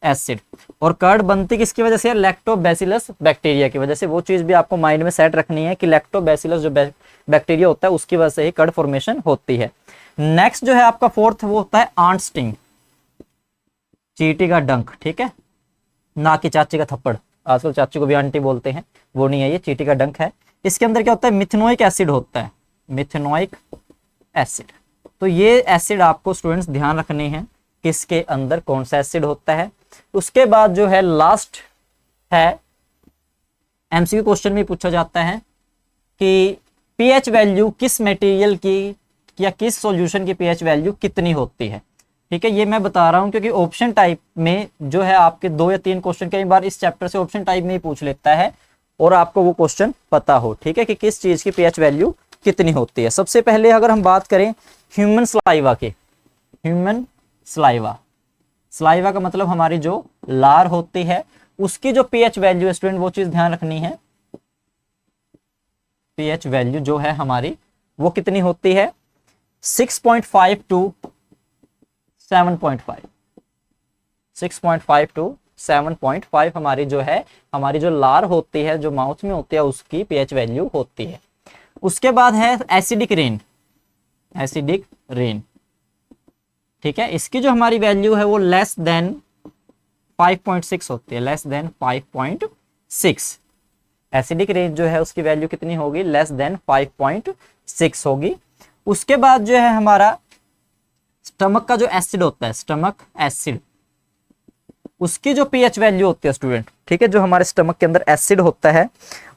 एसिड। और कर्ड बनती किसकी वजह से, लैक्टोबैसिलस बैक्टीरिया की वजह से, वो चीज भी आपको माइंड में सेट रखनी है कि लैक्टोबैसिलस जो बैक्टीरिया होता है उसकी वजह से ही कर्ड फॉर्मेशन होती है। नेक्स्ट जो है आपका फोर्थ, वो होता है आंट स्टिंग, चींटी का डंक, ठीक है, ना कि चाची का थप्पड़, आजकल चाची को भी आंटी बोलते हैं, वो नहीं है, ये चींटी का डंक है। इसके अंदर क्या होता है, मिथेनोइक एसिड होता है, मिथेनोइक एसिड। तो ये एसिड आपको स्टूडेंट्स ध्यान रखने हैं, किसके अंदर कौन सा एसिड होता है। उसके बाद जो है लास्ट है, एमसीक्यू क्वेश्चन में पूछा जाता है कि पीएच वैल्यू किस मटेरियल की या किस सॉल्यूशन की पीएच वैल्यू कितनी होती है, ठीक है। ये मैं बता रहा हूं क्योंकि ऑप्शन टाइप में जो है आपके 2 या 3 क्वेश्चन कई बार इस चैप्टर से ऑप्शन टाइप में ही पूछ लेता है, और आपको वो क्वेश्चन पता हो, ठीक है, कि किस चीज की पीएच वैल्यू कितनी होती है। सबसे पहले अगर हम बात करें ह्यूमन सलाइवा की, ह्यूमन सलाइवा, सलाइवा का मतलब हमारी जो लार होती है उसकी जो पीएच वैल्यू है स्टूडेंट, वो चीज ध्यान रखनी है, पीएच वैल्यू जो है हमारी वो कितनी होती है, 6.5 टू 7.5, 6.5 टू 7.5 हमारी जो है, हमारी जो लार होती है, जो माउथ में होती है, उसकी पीएच वैल्यू होती है। उसके बाद है एसिडिक रेन, एसिडिक रेन, ठीक है, इसकी जो हमारी वैल्यू है वो लेस देन 5.6 होती है, लेस देन 5.6। एसिडिक रेन जो है उसकी वैल्यू कितनी होगी, लेस देन 5.6 होगी। उसके बाद जो है हमारा स्टमक का जो एसिड होता है, स्टमक एसिड, उसकी जो पीएच वैल्यू होती है स्टूडेंट, ठीक है, जो हमारे स्टमक के अंदर एसिड होता है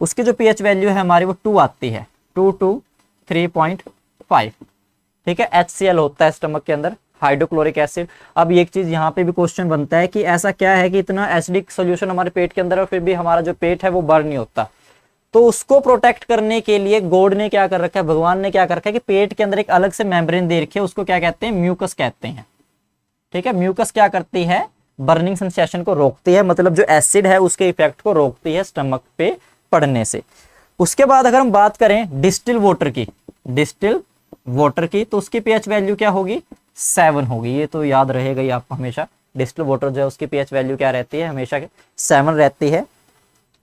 उसकी जो पीएच वैल्यू है हमारी वो 2 आती है, 2 टू 3.5, ठीक है। HCl होता है स्टमक के अंदर, हाइड्रोक्लोरिक एसिड। अब एक चीज यहाँ पे भी क्वेश्चन बनता है कि ऐसा क्या है कि इतना एसिडिक सॉल्यूशन हमारे पेट के अंदर है, फिर भी हमारा जो पेट है वो बर्न नहीं होता। तो उसको प्रोटेक्ट करने के लिए गॉड ने क्या कर रखा है, भगवान ने क्या कर रखा है कि पेट के अंदर एक अलग से मेम्ब्रेन दे रखी है, उसको क्या कहते हैं, म्यूकस कहते हैं, ठीक है। म्यूकस क्या करती है, बर्निंग सेंसेशन को रोकती है, मतलब जो एसिड है उसके इफेक्ट को रोकती है स्टमक पे पढ़ने से। उसके बाद अगर हम बात करें डिस्टिल वाटर की, डिस्टिल वाटर की, तो उसकी पीएच वैल्यू क्या होगी, 7 होगी। ये तो याद रहेगा ही आपको हमेशा, डिस्टिल वाटर जो है उसकी पीएच वैल्यू क्या रहती है, हमेशा 7 रहती है।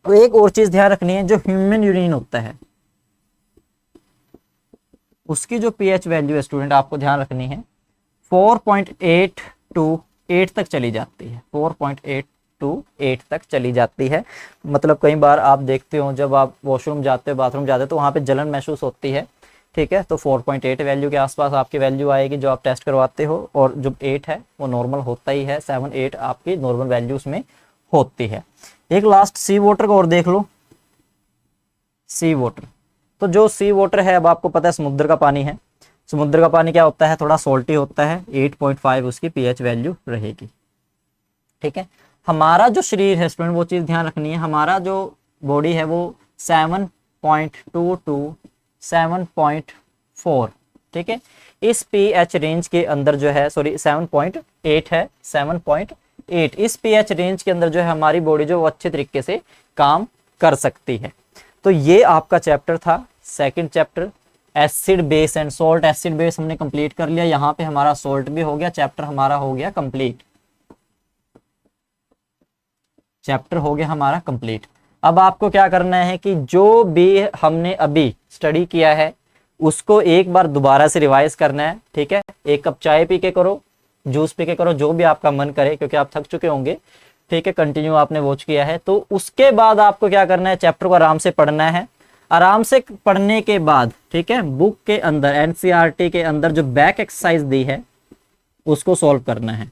तो एक और चीज ध्यान रखनी है, जो ह्यूमन यूरिन होता है उसकी जो पीएच वैल्यू है स्टूडेंट आपको ध्यान रखनी है, 4.8 टू 8 तक चली जाती है, 4.8 टू 8 तक चली जाती है। मतलब कई बार आप देखते हो जब आप वॉशरूम जाते हो, बाथरूम जाते हो, तो वहाँ पे जलन महसूस होती है, ठीक है। तो 4.8 वैल्यू के आसपास आपकी वैल्यू आएगी जो आप टेस्ट करवाते हो, और जो 8 है वो नॉर्मल होता ही है, 7 8 आपकी नॉर्मल वैल्यूज में होती है। एक लास्ट सी वाटर को और देख लो, सी वाटर। तो जो सी वाटर है, अब आपको पता है समुद्र का पानी है, समुद्र का पानी क्या होता है, थोड़ा सॉल्टी होता है, 8.5 उसकी पीएच वैल्यू रहेगी, ठीक है। हमारा जो शरीर है स्टूडेंट, वो चीज ध्यान रखनी है, हमारा जो बॉडी है वो 7.2 टू 7.4, ठीक है। इस पीएच रेंज के अंदर जो है, सॉरी 7.8 है, 7.8 इस पीएच रेंज के अंदर जो है हमारी बॉडी जो वो अच्छे तरीके से काम कर सकती है। तो ये आपका चैप्टर था, second chapter acid base and salt. Acid base हमने कंप्लीट कर लिया, यहाँ पे हमारा सॉल्ट भी हो गया, चैप्टर हमारा हो गया कंप्लीट, चैप्टर हो गया हमारा कंप्लीट। अब आपको क्या करना है कि जो भी हमने अभी स्टडी किया है उसको एक बार दोबारा से रिवाइज करना है, ठीक है। एक कप चाय पी के करो, जूस पी के करो, जो भी आपका मन करे, क्योंकि आप थक चुके होंगे, ठीक है, कंटिन्यू आपने वॉच किया है। तो उसके बाद आपको क्या करना है, चैप्टर को आराम से पढ़ना है। आराम से पढ़ने के बाद, ठीक है, बुक के अंदर एनसीईआरटी के अंदर जो बैक एक्सरसाइज दी है उसको सॉल्व करना है,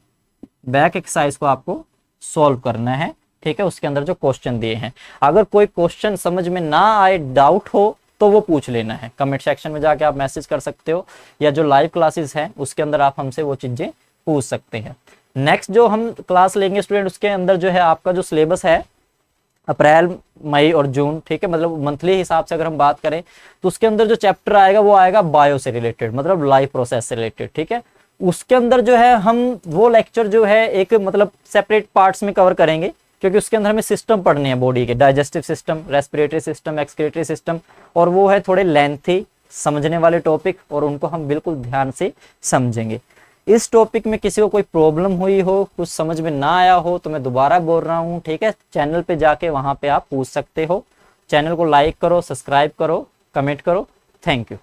बैक एक्सरसाइज को आपको सॉल्व करना है, ठीक है। उसके अंदर जो क्वेश्चन दिए हैं, अगर कोई क्वेश्चन समझ में ना आए, डाउट हो, तो वो पूछ लेना है, कमेंट सेक्शन में जाके आप मैसेज कर सकते हो, या जो लाइव क्लासेस हैं उसके अंदर आप हमसे वो चीजें पूछ सकते हैं। नेक्स्ट जो हम क्लास लेंगे स्टूडेंट, उसके अंदर जो है आपका जो सिलेबस है अप्रैल मई और जून, ठीक है, मतलब मंथली हिसाब से अगर हम बात करें तो उसके अंदर जो चैप्टर आएगा वो आएगा बायो से रिलेटेड, मतलब लाइफ प्रोसेस से रिलेटेड, ठीक है। उसके अंदर जो है हम वो लेक्चर जो है एक मतलब सेपरेट पार्ट्स में कवर करेंगे, क्योंकि उसके अंदर हमें सिस्टम पढ़ने हैं बॉडी के, digestive system, respiratory system, excretory system, और वो है थोड़े लेंथी समझने वाले टॉपिक, और उनको हम बिल्कुल ध्यान से समझेंगे। इस टॉपिक में किसी को कोई प्रॉब्लम हुई हो, कुछ समझ में ना आया हो, तो मैं दोबारा बोल रहा हूँ, ठीक है, चैनल पे जाके वहां पे आप पूछ सकते हो। चैनल को लाइक करो, सब्सक्राइब करो, कमेंट करो। Thank you.